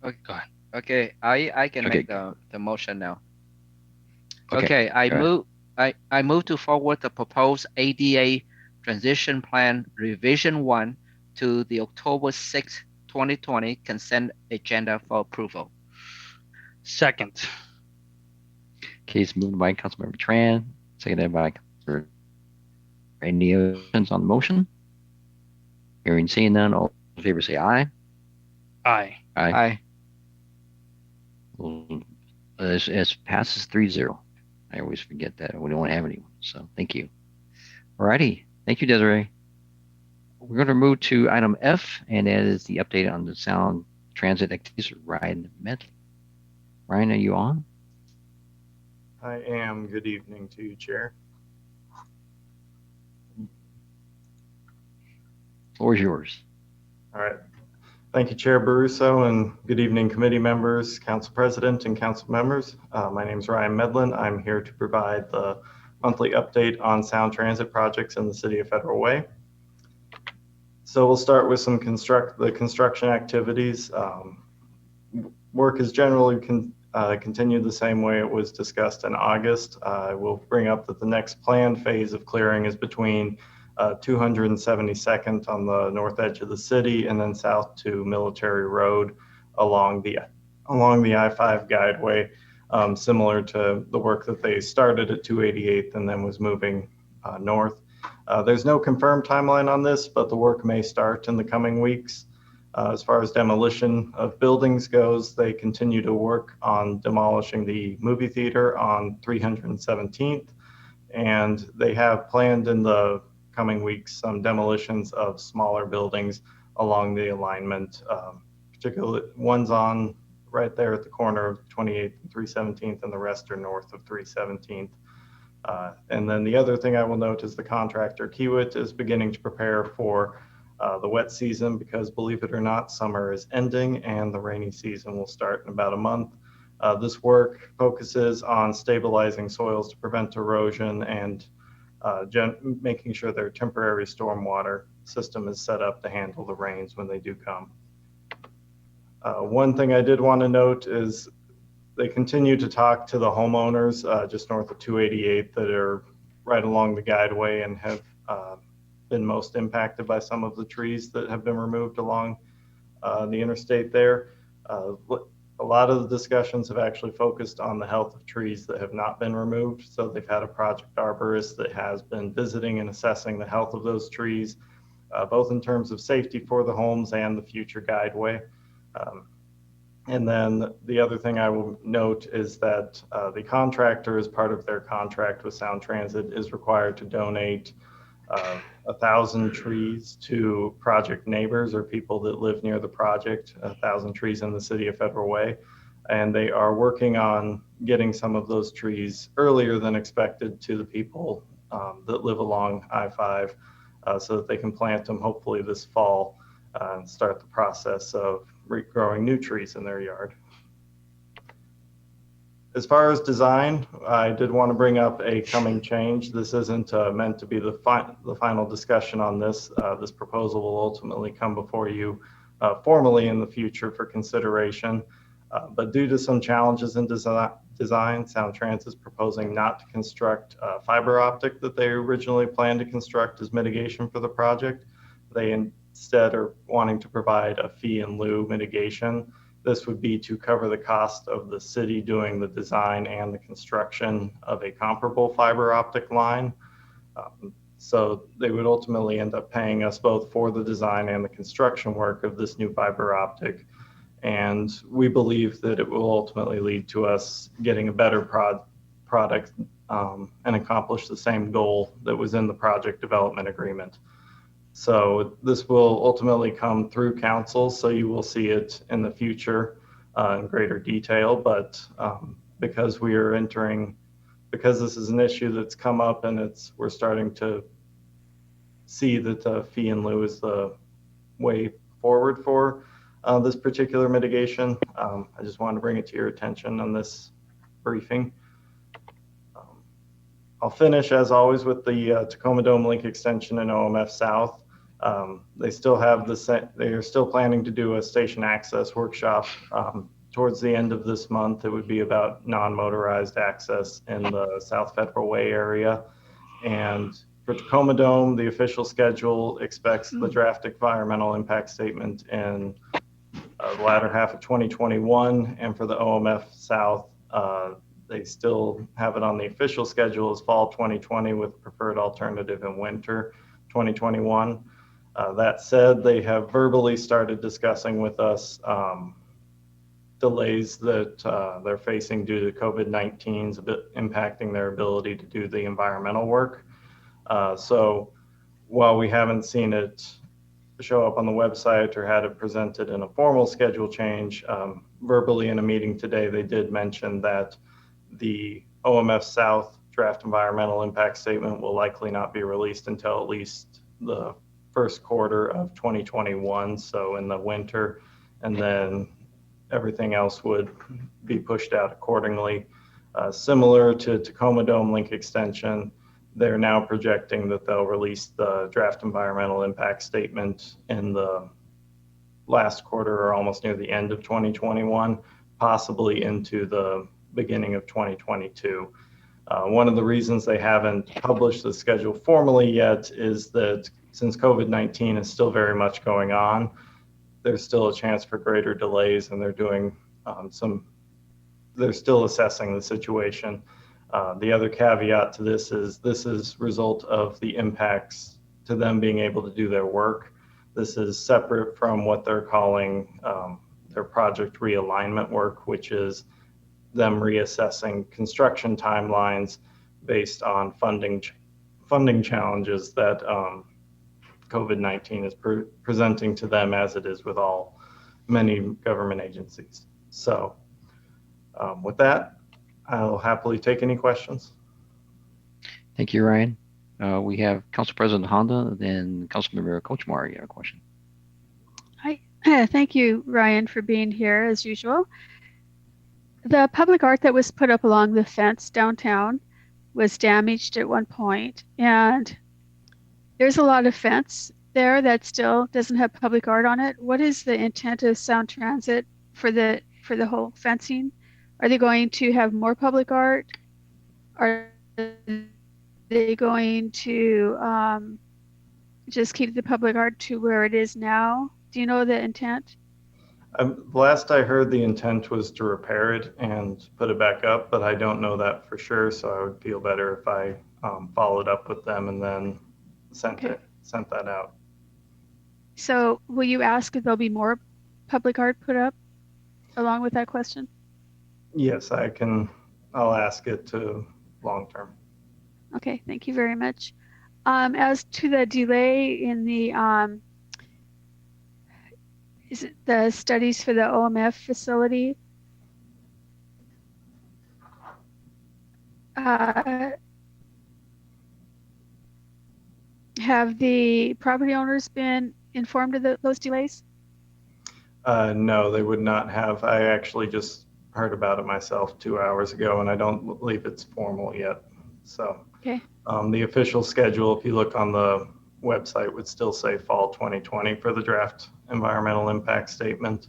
Okay. go ahead. Okay, I can Okay. make the motion now. Okay, Okay, I move to forward the proposed ADA transition plan revision 1 to the October 6th, 2020 consent agenda for approval. Second. Okay, it's moved by Councilmember Tran, seconded by Councilmember. Any questions on the motion? Hearing seeing none, all in favor say aye. Aye. Aye. As passes 3-0. I always forget that. We don't have anyone. So thank you. Alrighty. Thank you, Desiree. We're going to move to item F, and that is the update on the sound transit activities with Ryan Medley. Ryan, are you on? I am. Good evening to you, Chair. Floor is yours. All right. Thank you, Chair Baruso, and good evening, committee members, council president, and council members. My name is Ryan Medlin. I'm here to provide the monthly update on sound transit projects in the city of Federal Way. So we'll start with some construction activities. Work is generally continued the same way it was discussed in August. I will bring up that the next planned phase of clearing is between 272nd on the north edge of the city, and then south to Military Road along the I-5 guideway, similar to the work that they started at 288th and then was moving north. There's no confirmed timeline on this, but the work may start in the coming weeks. As far as demolition of buildings goes, they continue to work on demolishing the movie theater on 317th, and they have planned in the coming weeks some demolitions of smaller buildings along the alignment, particularly ones on right there at the corner of 28th and 317th, and the rest are north of 317th. And then the other thing I will note is the contractor Kiewit is beginning to prepare for the wet season, because believe it or not, summer is ending and the rainy season will start in about a month. This work focuses on stabilizing soils to prevent erosion and making sure their temporary stormwater system is set up to handle the rains when they do come. One thing I did want to note is they continue to talk to the homeowners just north of 288 that are right along the guideway and have been most impacted by some of the trees that have been removed along the interstate there. A lot of the discussions have actually focused on the health of trees that have not been removed. So they've had a project arborist that has been visiting and assessing the health of those trees, both in terms of safety for the homes and the future guideway. And then the other thing I will note is that the contractor, as part of their contract with Sound Transit, is required to donate 1,000 trees to project neighbors or people that live near the project, 1,000 trees in the city of Federal Way. And they are working on getting some of those trees earlier than expected to the people that live along I-5 so that they can plant them hopefully this fall and start the process of regrowing new trees in their yard. As far as design, I did want to bring up a coming change. This isn't meant to be the final discussion on this. This proposal will ultimately come before you formally in the future for consideration. But due to some challenges in design, Sound Transit is proposing not to construct fiber optic that they originally planned to construct as mitigation for the project. They instead are wanting to provide a fee in lieu mitigation. This would be to cover the cost of the city doing the design and the construction of a comparable fiber optic line. So they would ultimately end up paying us both for the design and the construction work of this new fiber optic. And we believe that it will ultimately lead to us getting a better product and accomplish the same goal that was in the project development agreement. So this will ultimately come through council, so you will see it in the future in greater detail. But because this is an issue that's come up and we're starting to see that the fee in lieu is the way forward for this particular mitigation, I just wanted to bring it to your attention on this briefing. I'll finish as always with the Tacoma Dome Link extension and OMF South. They still have they are still planning to do a station access workshop towards the end of this month. It would be about non-motorized access in the South Federal Way area. And for Tacoma Dome, the official schedule expects the draft environmental impact statement in the latter half of 2021. And for the OMF South, they still have it on the official schedule as fall 2020 with preferred alternative in winter 2021. That said, they have verbally started discussing with us delays that they're facing due to COVID-19's a bit impacting their ability to do the environmental work. So while we haven't seen it show up on the website or had it presented in a formal schedule change, verbally in a meeting today, they did mention that the OMF South draft environmental impact statement will likely not be released until at least the first quarter of 2021, so in the winter, and then everything else would be pushed out accordingly. Similar to Tacoma Dome Link Extension, they're now projecting that they'll release the draft environmental impact statement in the last quarter or almost near the end of 2021, possibly into the beginning of 2022. One of the reasons they haven't published the schedule formally yet is that since COVID-19 is still very much going on, there's still a chance for greater delays, and they're doing they're still assessing the situation. The other caveat to this is result of the impacts to them being able to do their work. This is separate from what they're calling their project realignment work, which is them reassessing construction timelines based on funding challenges that COVID-19 is presenting to them, as it is with many government agencies. So with that, I'll happily take any questions. Thank you, Ryan. We have Council President Honda, then Councilmember Kochmar. You have a question. Hi, thank you, Ryan, for being here as usual. The public art that was put up along the fence downtown was damaged at one point, and there's a lot of fence there that still doesn't have public art on it. What is the intent of Sound Transit for the whole fencing? Are they going to have more public art? Are they going to just keep the public art to where it is now? Do you know the intent? Last I heard, the intent was to repair it and put it back up, but I don't know that for sure. So I would feel better if I followed up with them and then sent that out. So will you ask if there'll be more public art put up along with that question? Yes, I can. I'll ask it to long term. Okay, thank you very much. As to the delay in the is it the studies for the OMF facility? Have the property owners been informed of those delays? No, they would not have. I actually just heard about it myself 2 hours ago, and I don't believe it's formal yet. So okay. The official schedule, if you look on the website, would still say fall 2020 for the draft environmental impact statement.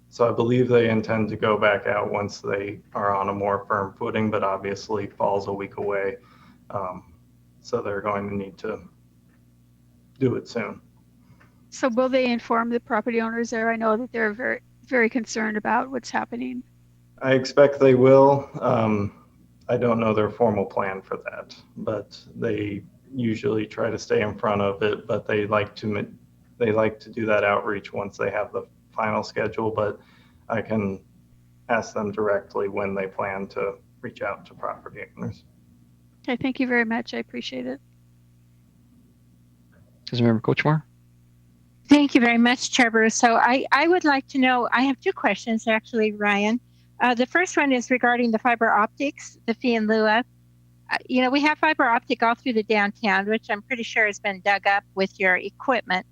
So I believe they intend to go back out once they are on a more firm footing, but obviously fall's a week away. So they're going to need to do it soon. So will they inform the property owners there? I know that they're very, very concerned about what's happening. I expect they will. I don't know their formal plan for that, but they usually try to stay in front of it, but they like to do that outreach once they have the final schedule, but I can ask them directly when they plan to reach out to property owners. Okay, thank you very much. I appreciate it. Councilmember Kochmar. Thank you very much, Chair Bruce. So I would like to know, I have two questions actually, Ryan. The first one is regarding the fiber optics, the fee in lieu of. We have fiber optic all through the downtown, which I'm pretty sure has been dug up with your equipment.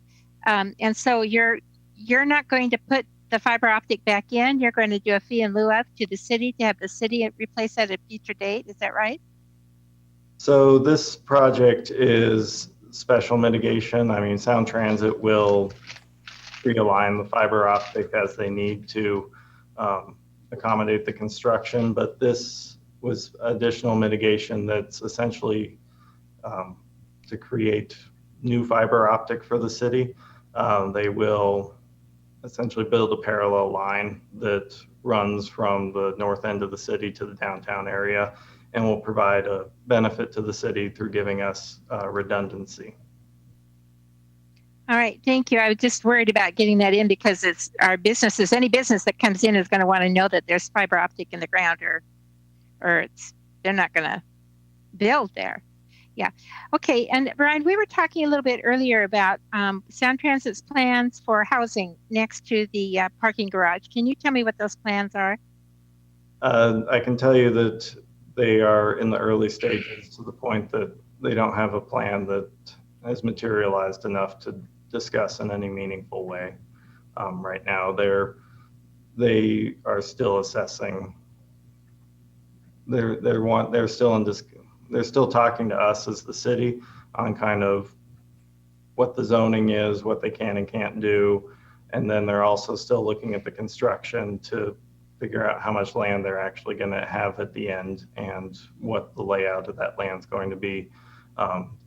And so you're not going to put the fiber optic back in. You're going to do a fee in lieu of to the city to have the city replace at a future date. Is that right? So this project is special mitigation. I mean, Sound Transit will realign the fiber optic as they need to accommodate the construction, but this was additional mitigation that's essentially to create new fiber optic for the city. They will essentially build a parallel line that runs from the north end of the city to the downtown area and will provide a benefit to the city through giving us redundancy. All right, thank you. I was just worried about getting that in because it's our businesses. Any business that comes in is going to want to know that there's fiber optic in the ground, or they're not going to build there. Yeah. Okay. And Brian, we were talking a little bit earlier about Sound Transit's plans for housing next to the parking garage. Can you tell me what those plans are? I can tell you that they are in the early stages, to the point that they don't have a plan that has materialized enough to discuss in any meaningful way. Right now, they are still assessing. They're still talking to us as the city on kind of what the zoning is, what they can and can't do, and then they're also still looking at the construction to figure out how much land they're actually going to have at the end and what the layout of that land's going to be.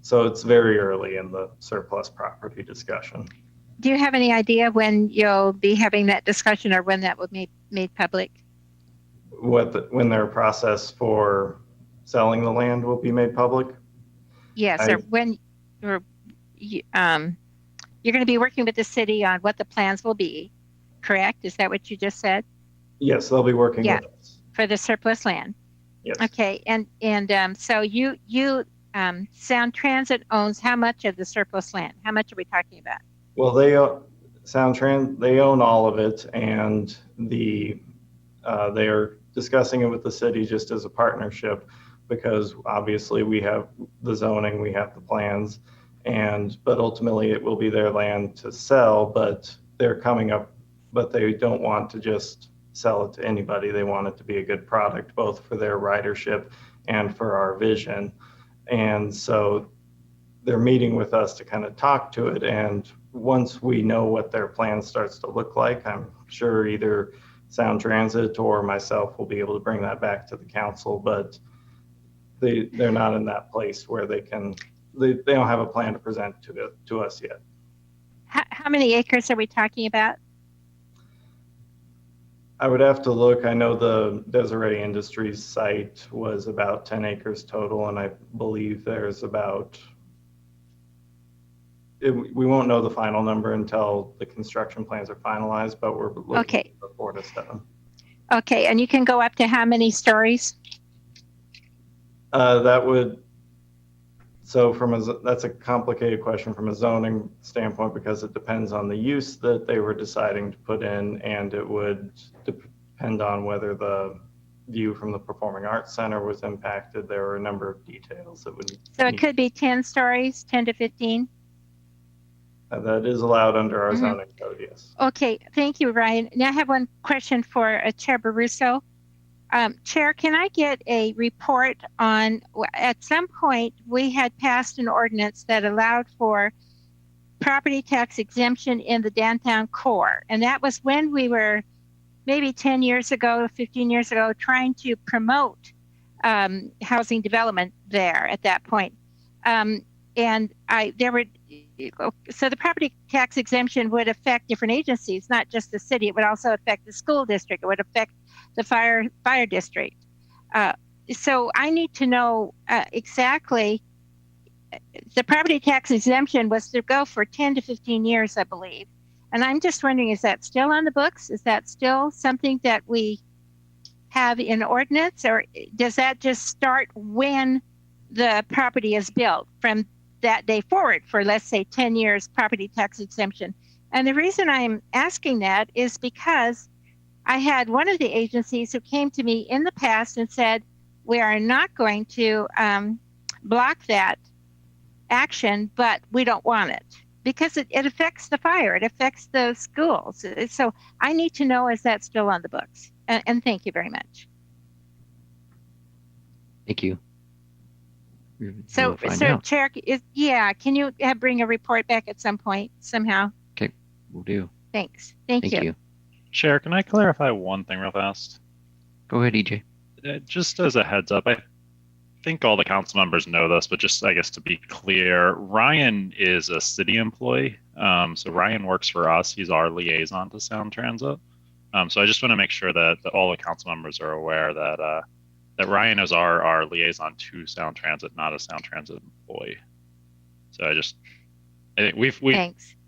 So it's very early in the surplus property discussion. Do you have any idea when you'll be having that discussion, or when that will be made public? When their process for selling the land will be made public? Yes, or when you're going to be working with the city on what the plans will be, correct? Is that what you just said? Yes, they'll be working with us. For the surplus land. Yes. Okay, and so you Sound Transit owns how much of the surplus land? How much are we talking about? Well, they own all of it, and they are discussing it with the city just as a partnership, because obviously we have the zoning, we have the plans, but ultimately it will be their land to sell, but they're coming up, but they don't want to just sell it to anybody. They want it to be a good product, both for their ridership and for our vision. And so they're meeting with us to kind of talk to it. And once we know what their plan starts to look like, I'm sure either Sound Transit or myself will be able to bring that back to the council, but they're not in that place where they don't have a plan to present to us yet. How many acres are we talking about? I would have to look. I know the Desiree Industries site was about 10 acres total, and I believe there's we won't know the final number until the construction plans are finalized, but we're looking for 4 to 7. Okay, and you can go up to how many stories? That's a complicated question from a zoning standpoint, because it depends on the use that they were deciding to put in, and it would depend on whether the view from the Performing Arts Center was impacted. There were a number of details that would. So it could be 10 stories, 10 to 15? That is allowed under our zoning code, yes. Okay, thank you, Ryan. Now I have one question for Chair Baruso. Chair, can I get a report on, at some point, we had passed an ordinance that allowed for property tax exemption in the downtown core. And that was when we were maybe 10 years ago, 15 years ago, trying to promote housing development there at that point. So the property tax exemption would affect different agencies, not just the city. It would also affect the school district. It would affect the fire district. So I need to know exactly. The property tax exemption was to go for 10 to 15 years, I believe. And I'm just wondering, is that still on the books? Is that still something that we have in ordinance, or does that just start when the property is built from that day forward for, let's say, 10 years property tax exemption? And the reason I'm asking that is because I had one of the agencies who came to me in the past and said, we are not going to block that action, but we don't want it because it affects the fire, it affects the schools. So I need to know, is that still on the books? And thank you very much. Thank you. So Chair, can you bring a report back at some point somehow? Okay, we'll do. Thanks. Thank you. Chair, can I clarify one thing real fast? Go ahead, EJ. Just as a heads up, I think all the council members know this, but just I guess to be clear, Ryan is a city employee. So Ryan works for us. He's our liaison to Sound Transit. So I just want to make sure that all the council members are aware that that Ryan is our liaison to Sound Transit, not a Sound Transit employee. So I think we've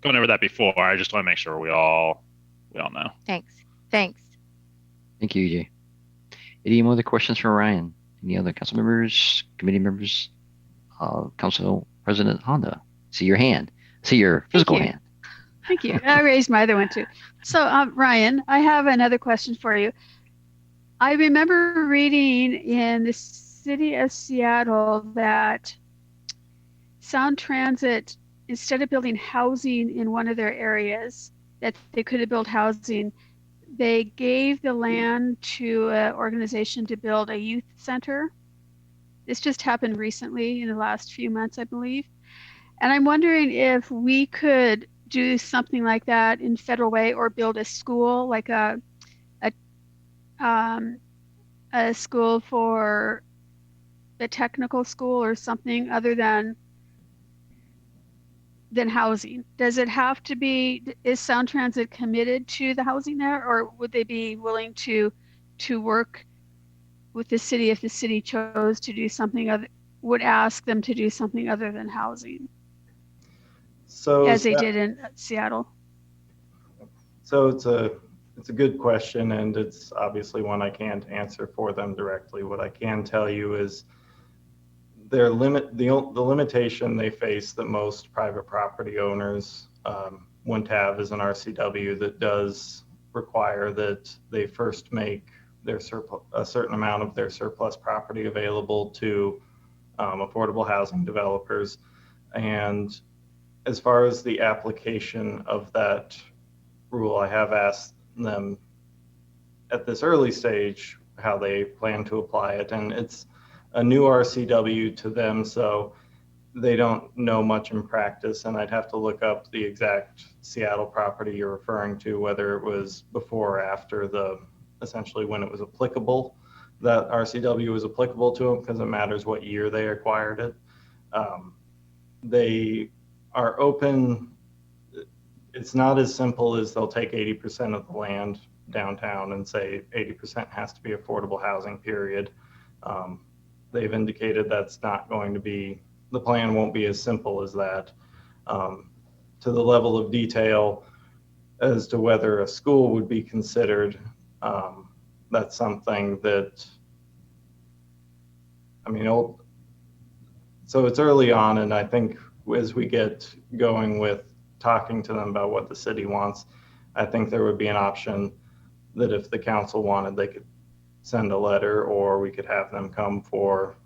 gone over that before. I just want to make sure we all know. Thanks. Thank you, EJ. Any other questions for Ryan? Any other council members, committee members, Council President Honda? See your hand. See your physical hand. Thank you. I raised my other one too. So, Ryan, I have another question for you. I remember reading in the city of Seattle that Sound Transit, instead of building housing in one of their areas that they could have built housing, they gave the land to an organization to build a youth center. This just happened recently in the last few months, I believe. And I'm wondering if we could do something like that in Federal Way, or build a school, like a school for the technical school or something other than housing. Does it have to be, is Sound Transit committed to the housing there, or would they be willing to work with the city if the city chose to do something other, would ask them to do something other than housing? So as they did in Seattle. So it's a good question, and it's obviously one I can't answer for them directly. What I can tell you is the limitation they face that most private property owners wouldn't have is an RCW that does require that they first make their a certain amount of their surplus property available to affordable housing developers. And as far as the application of that rule, I have asked them at this early stage how they plan to apply it, and it's a new RCW to them, so they don't know much in practice, and I'd have to look up the exact Seattle property you're referring to, whether it was before or after essentially when it was applicable, that RCW was applicable to them, because it matters what year they acquired it. They are open. It's not as simple as they'll take 80% of the land downtown and say 80% has to be affordable housing, period. They've indicated that's not going to be, the plan won't be as simple as that. To the level of detail as to whether a school would be considered, that's something that, so it's early on, and I think as we get going with talking to them about what the city wants, I think there would be an option that if the council wanted, they could send a letter, or we could have them come for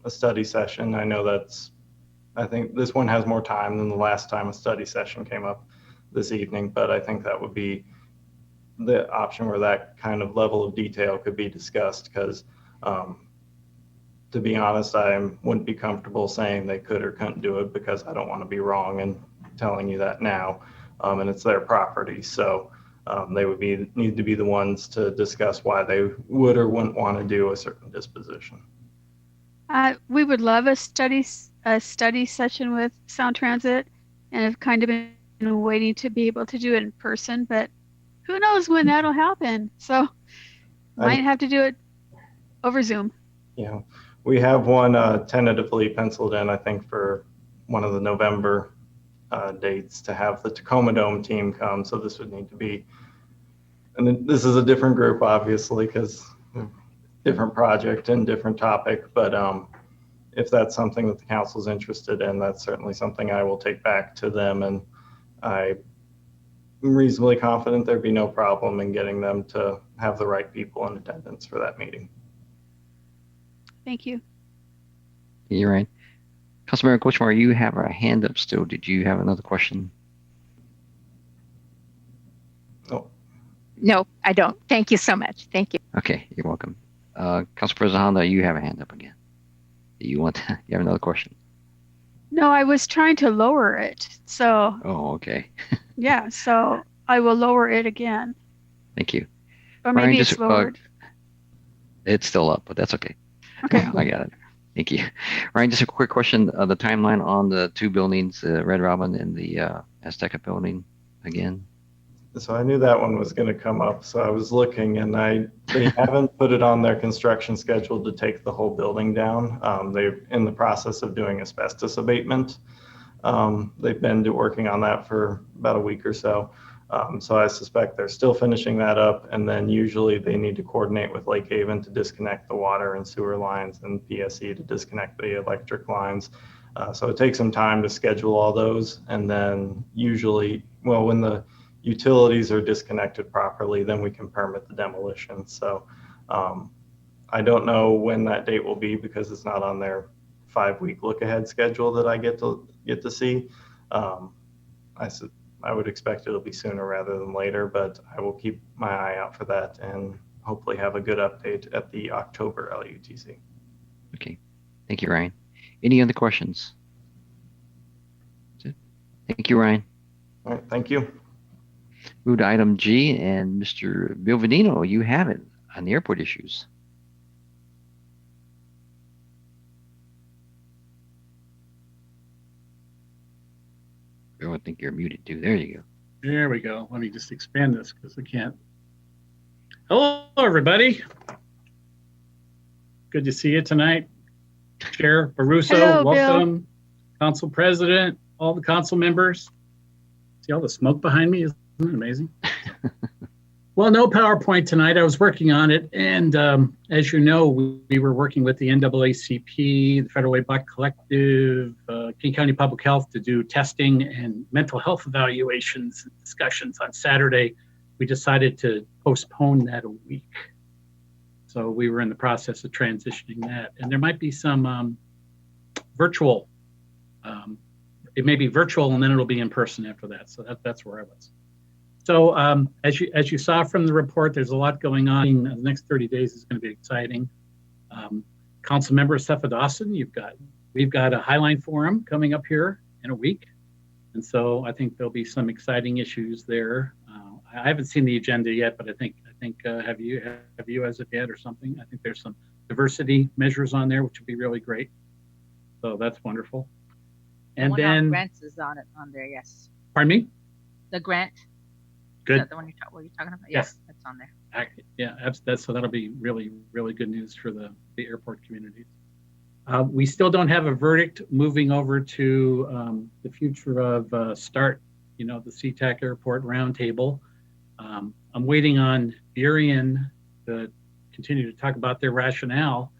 a study session. I think this one has more time than the last time a study session came up this evening, but I think that would be the option where that kind of level of detail could be discussed, because to be honest, I wouldn't be comfortable saying they could or couldn't do it, because I don't want to be wrong and telling you that now, and it's their property. So they would need to be the ones to discuss why they would or wouldn't want to do a certain disposition. We would love a study session with Sound Transit, and have kind of been waiting to be able to do it in person, but who knows when that'll happen. So might have to do it over Zoom. Yeah, we have one tentatively penciled in, I think, for one of the November dates to have the Tacoma Dome team come. So this would need to be, and this is a different group, obviously, because different project and different topic. But if that's something that the council's interested in, that's certainly something I will take back to them. And I'm reasonably confident there'd be no problem in getting them to have the right people in attendance for that meeting. Thank you. You're right. Councilmember Kochmar, you have a hand up still. Did you have another question? No, I don't. Thank you so much. Thank you. Okay, you're welcome. Council President Honda, you have a hand up again. You have another question? No, I was trying to lower it. So, Oh, okay. yeah, so I will lower it again. Thank you. Or maybe Ryan, it's lowered. It's still up, but that's okay. Okay. I got it. Thank you. Ryan, just a quick question. The timeline on the two buildings, Red Robin and the Azteca building again? So I knew that one was going to come up. So I was looking, and they haven't put it on their construction schedule to take the whole building down. They're in the process of doing asbestos abatement. They've been working on that for about a week or so. So I suspect they're still finishing that up. And then usually they need to coordinate with Lake Haven to disconnect the water and sewer lines, and PSE to disconnect the electric lines. So it takes some time to schedule all those. And then usually, well, when the utilities are disconnected properly, then we can permit the demolition. So I don't know when that date will be because it's not on their 5-week look ahead schedule that I get to see. I would expect it'll be sooner rather than later, but I will keep my eye out for that and hopefully have a good update at the October LUTC. Okay. Thank you, Ryan. Any other questions? That's it. Thank you, Ryan. All right. Thank you. Move to item G, and Mr. Bill Venino, you have it on the airport issues. Bill, I think you're muted too. There you go. There we go. Let me just expand this because I can't. Hello, everybody. Good to see you tonight. Chair Baruso, Hello, welcome. Bill. Council President, all the council members. See all the smoke behind me? Isn't it amazing? Well, no PowerPoint tonight. I was working on it. And as you know, we were working with the NAACP, the Federal Way Buck Collective, King County Public Health to do testing and mental health evaluations and discussions on Saturday. We decided to postpone that a week. So we were in the process of transitioning that. And there might be some virtual, it may be virtual and then it'll be in person after that. So that's where I was. So as you saw from the report, there's a lot going on. The next 30 days is going to be exciting. Council member Sepha Dawson, we've got a Highline Forum coming up here in a week. And so I think there'll be some exciting issues there. I haven't seen the agenda yet, but I think have you as of yet or something? I think there's some diversity measures on there, which would be really great. So that's wonderful. And then grants is on there, yes. Pardon me? The grant. Good. Is that the one you're talking about? Yes. Yeah, that's on there. Yeah, so that'll be really, really good news for the airport community. We still don't have a verdict moving over to the future of START, the SeaTac Airport Roundtable. I'm waiting on Burien to continue to talk about their rationale,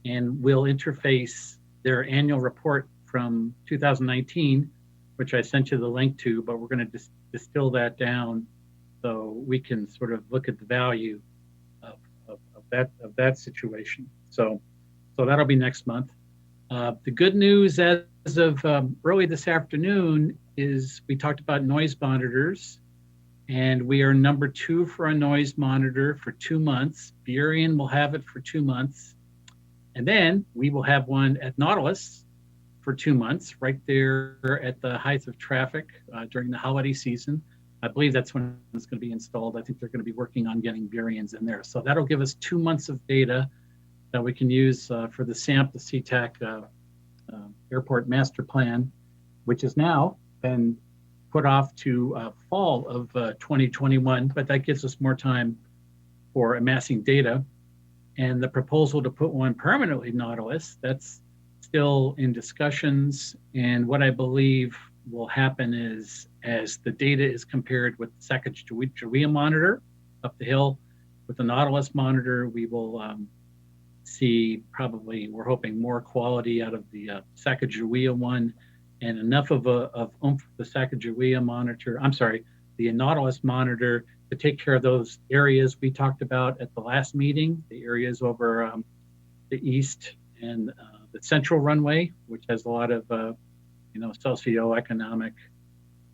and we'll interface their annual report from 2019, which I sent you the link to, but we're going to distill that down so we can sort of look at the value of that situation. So that'll be next month. The good news as of early this afternoon is we talked about noise monitors, and we are number 2 for a noise monitor for 2 months. Burien will have it for 2 months. And then we will have one at Nautilus for 2 months, right there at the height of traffic during the holiday season. I believe that's when it's going to be installed. I think they're going to be working on getting Buriens in there. So that'll give us 2 months of data that we can use for the SAMP, the SeaTac Airport Master Plan, which has now been put off to fall of 2021, but that gives us more time for amassing data. And the proposal to put one permanently Nautilus, that's still in discussions. And what I believe will happen is, as the data is compared with the Sacagawea monitor up the hill with the Nautilus monitor, we will see probably, we're hoping, more quality out of the Sacagawea one, and enough of oomph the Sacagawea monitor, the Nautilus monitor, to take care of those areas we talked about at the last meeting, the areas over the east and the central runway, which has a lot of socioeconomic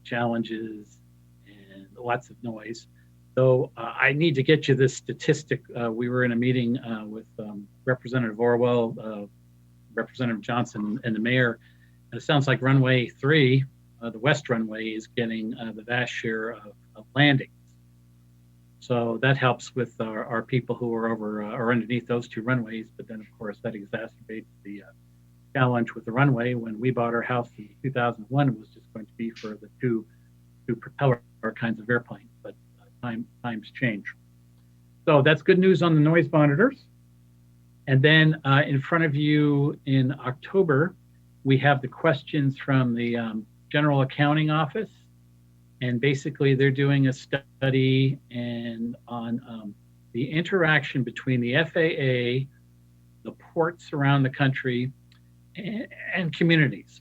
challenges and lots of noise. So I need to get you this statistic. We were in a meeting with Representative Orwell, Representative Johnson and the mayor. And it sounds like runway 3, the west runway, is getting the vast share of landings. So that helps with our people who are over or underneath those 2 runways. But then, of course, that exacerbates the challenge with the runway. When we bought our house in 2001, it was just going to be for the two propeller kinds of airplanes. But times change. So that's good news on the noise monitors. And then in front of you in October, we have the questions from the General Accounting Office. And basically they're doing a study on the interaction between the FAA, the ports around the country, and communities.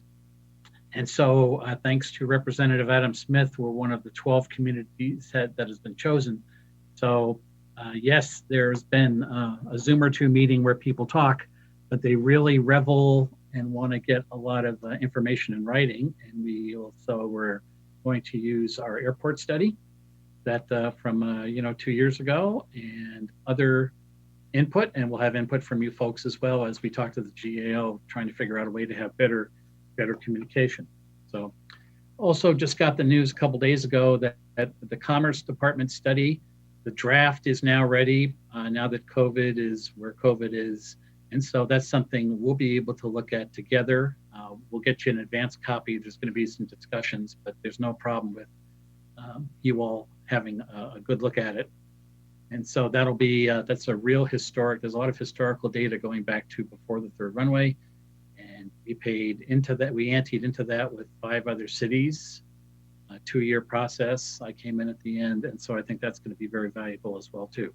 And so thanks to Representative Adam Smith, we're one of the 12 communities that has been chosen. So yes, there's been a Zoom or 2 meeting where people talk, but they really revel and want to get a lot of information in writing. And we're going to use our airport study that from 2 years ago, and other input, and we'll have input from you folks as well as we talk to the GAO, trying to figure out a way to have better communication. So also just got the news a couple days ago that the Commerce Department study, the draft is now ready now that COVID is where COVID is. And so that's something we'll be able to look at together. We'll get you an advanced copy. There's going to be some discussions, but there's no problem with you all having a good look at it. And so that'll be, that's a real historic, there's a lot of historical data going back to before the 3rd runway. And we paid into that, we anteed into that with 5 other cities, a 2-year process. I came in at the end. And so I think that's going to be very valuable as well too.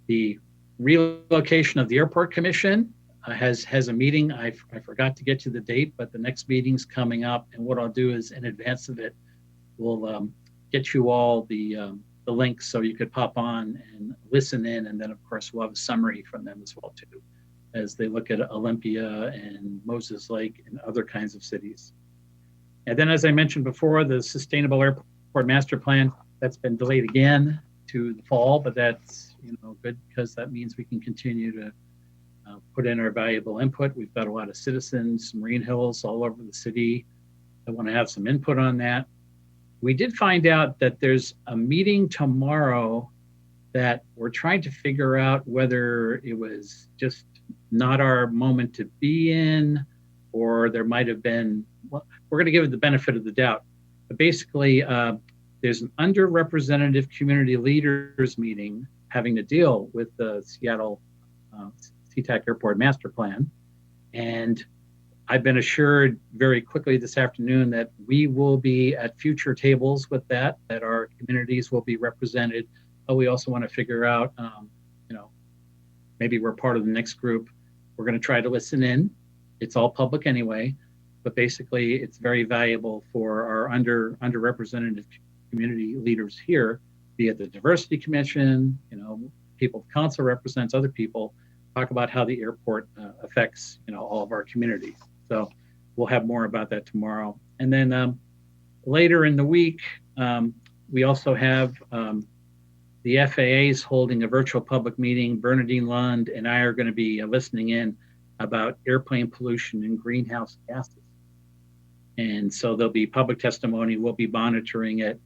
The relocation of the Airport Commission has a meeting. I forgot to get to the date, but the next meeting's coming up. And what I'll do is in advance of it, we'll get you all the links so you could pop on and listen in. And then of course we'll have a summary from them as well too, as they look at Olympia and Moses Lake and other kinds of cities. And then as I mentioned before, the Sustainable Airport Master Plan, that's been delayed again to the fall, but that's good because that means we can continue to put in our valuable input. We've got a lot of citizens, Marine Hills all over the city that want to have some input on that. We did find out that there's a meeting tomorrow that we're trying to figure out whether it was just not our moment to be in, or there might have been, well, we're going to give it the benefit of the doubt. But basically, there's an underrepresented community leaders meeting having to deal with the Seattle SeaTac Airport Master Plan. And I've been assured very quickly this afternoon that we will be at future tables with that our communities will be represented. But we also want to figure out, maybe we're part of the next group. We're going to try to listen in. It's all public anyway, but basically it's very valuable for our underrepresented community leaders here, be it the Diversity Commission, people, the council represents other people, talk about how the airport affects, all of our communities. So we'll have more about that tomorrow. And then later in the week, we also have the FAA is holding a virtual public meeting. Bernadine Lund and I are going to be listening in about airplane pollution and greenhouse gases. And so there'll be public testimony. We'll be monitoring it.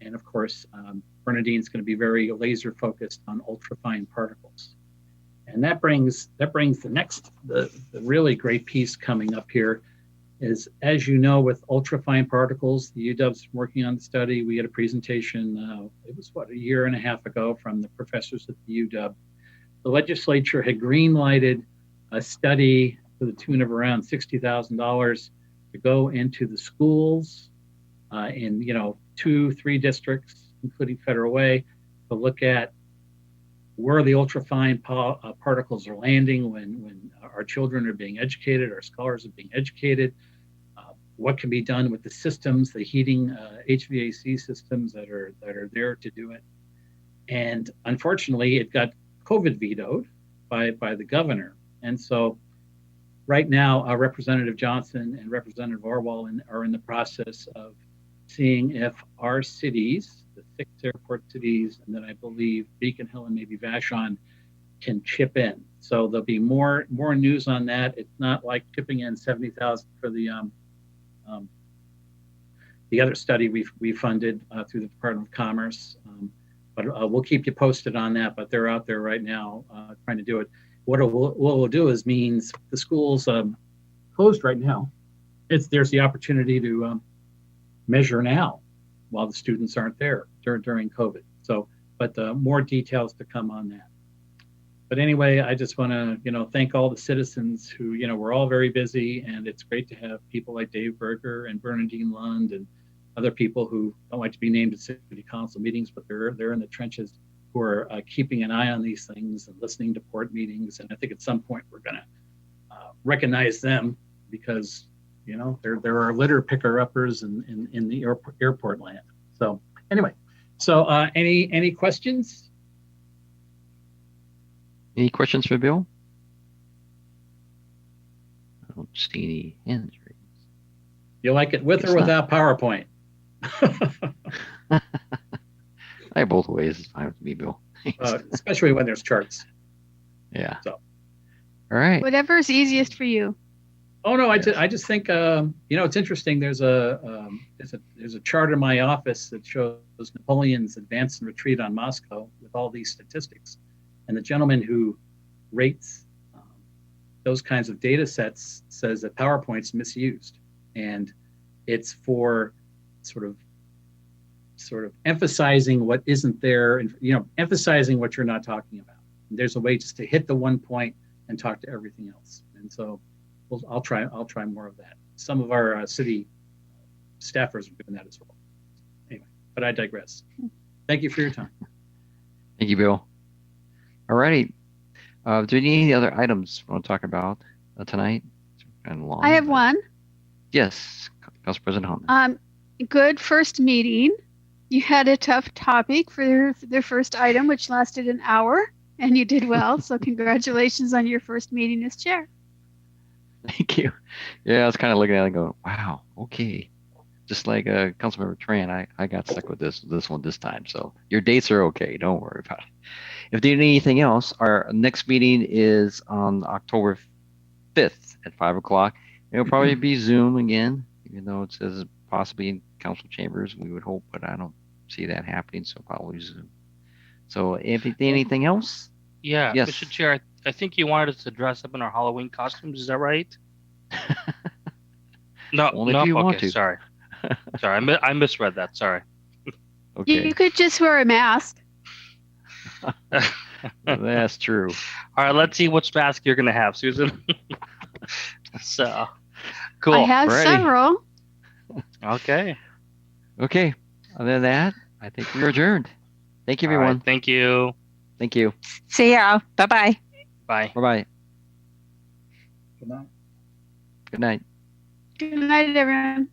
And of course, Bernadine's going to be very laser focused on ultrafine particles. And that brings the really great piece coming up here is, as you know, with ultrafine particles, the UW's working on the study. We had a presentation, it was a year and a half ago from the professors at the UW. The legislature had green-lighted a study to the tune of around $60,000 to go into the schools in 2-3 districts, including Federal Way, to look at where the ultrafine particles are landing when our children are being educated, our scholars are being educated, what can be done with the systems, the heating HVAC systems that are there to do it. And unfortunately, it got COVID vetoed by the governor. And so right now, Representative Johnson and Representative Orwell are in the process of seeing if our cities, the 6 airport cities, and then I believe Beacon Hill and maybe Vashon, can chip in. So there'll be more news on that. It's not like chipping in 70,000 for the other study we funded through the Department of Commerce. But we'll keep you posted on that. But they're out there right now trying to do it. What we'll do is means the schools closed right now. There's the opportunity to measure now while the students aren't there during COVID. So, but more details to come on that. But anyway, I just want to, thank all the citizens who, we're all very busy, and it's great to have people like Dave Berger and Bernadine Lund and other people who don't like to be named at city council meetings, but they're in the trenches, who are keeping an eye on these things and listening to port meetings. And I think at some point we're going to recognize them because, there are litter picker-uppers in the airport land. So anyway, any questions? Any questions for Bill? I don't see any hands raised. You like it with or without PowerPoint? I both ways is fine with me, Bill. Especially when there's charts. Yeah. So. All right. Whatever's easiest for you. Oh no, I just think it's interesting. There's a chart in my office that shows Napoleon's advance and retreat on Moscow with all these statistics. And the gentleman who rates those kinds of data sets says that PowerPoint's misused, and it's for sort of emphasizing what isn't there, and emphasizing what you're not talking about. And there's a way just to hit the one point and talk to everything else. And so I'll try more of that. Some of our city staffers are doing that as well. Anyway, but I digress. Thank you for your time. Thank you, Bill. All righty. Do you need any other items we want to talk about tonight? I have one. Yes, Council President Holman. Good first meeting. You had a tough topic for their first item, which lasted an hour, and you did well. So congratulations on your first meeting as chair. Thank you. Yeah, I was kind of looking at it and going, wow, okay. Just like Councilmember Tran, I got stuck with this one this time. So your dates are okay. Don't worry about it. If you need anything else, our next meeting is on October 5th at 5 o'clock. It'll probably be Zoom again, even though it says possibly in council chambers, we would hope, but I don't see that happening, so probably Zoom. So if anything else? Yeah, yes. Mr. Chair, I think you wanted us to dress up in our Halloween costumes. Is that right? No, Only if you want to. Sorry. Sorry, I misread that. Sorry. Okay. You could just wear a mask. That's true. All right, let's see which mask you're going to have, Susan. So, cool. I have several. Okay. Okay. Other than that, I think we're adjourned. Thank you, everyone. Right, thank you. Thank you. See ya. Bye-bye. Bye. Bye-bye. Good night. Good night. Good night, everyone.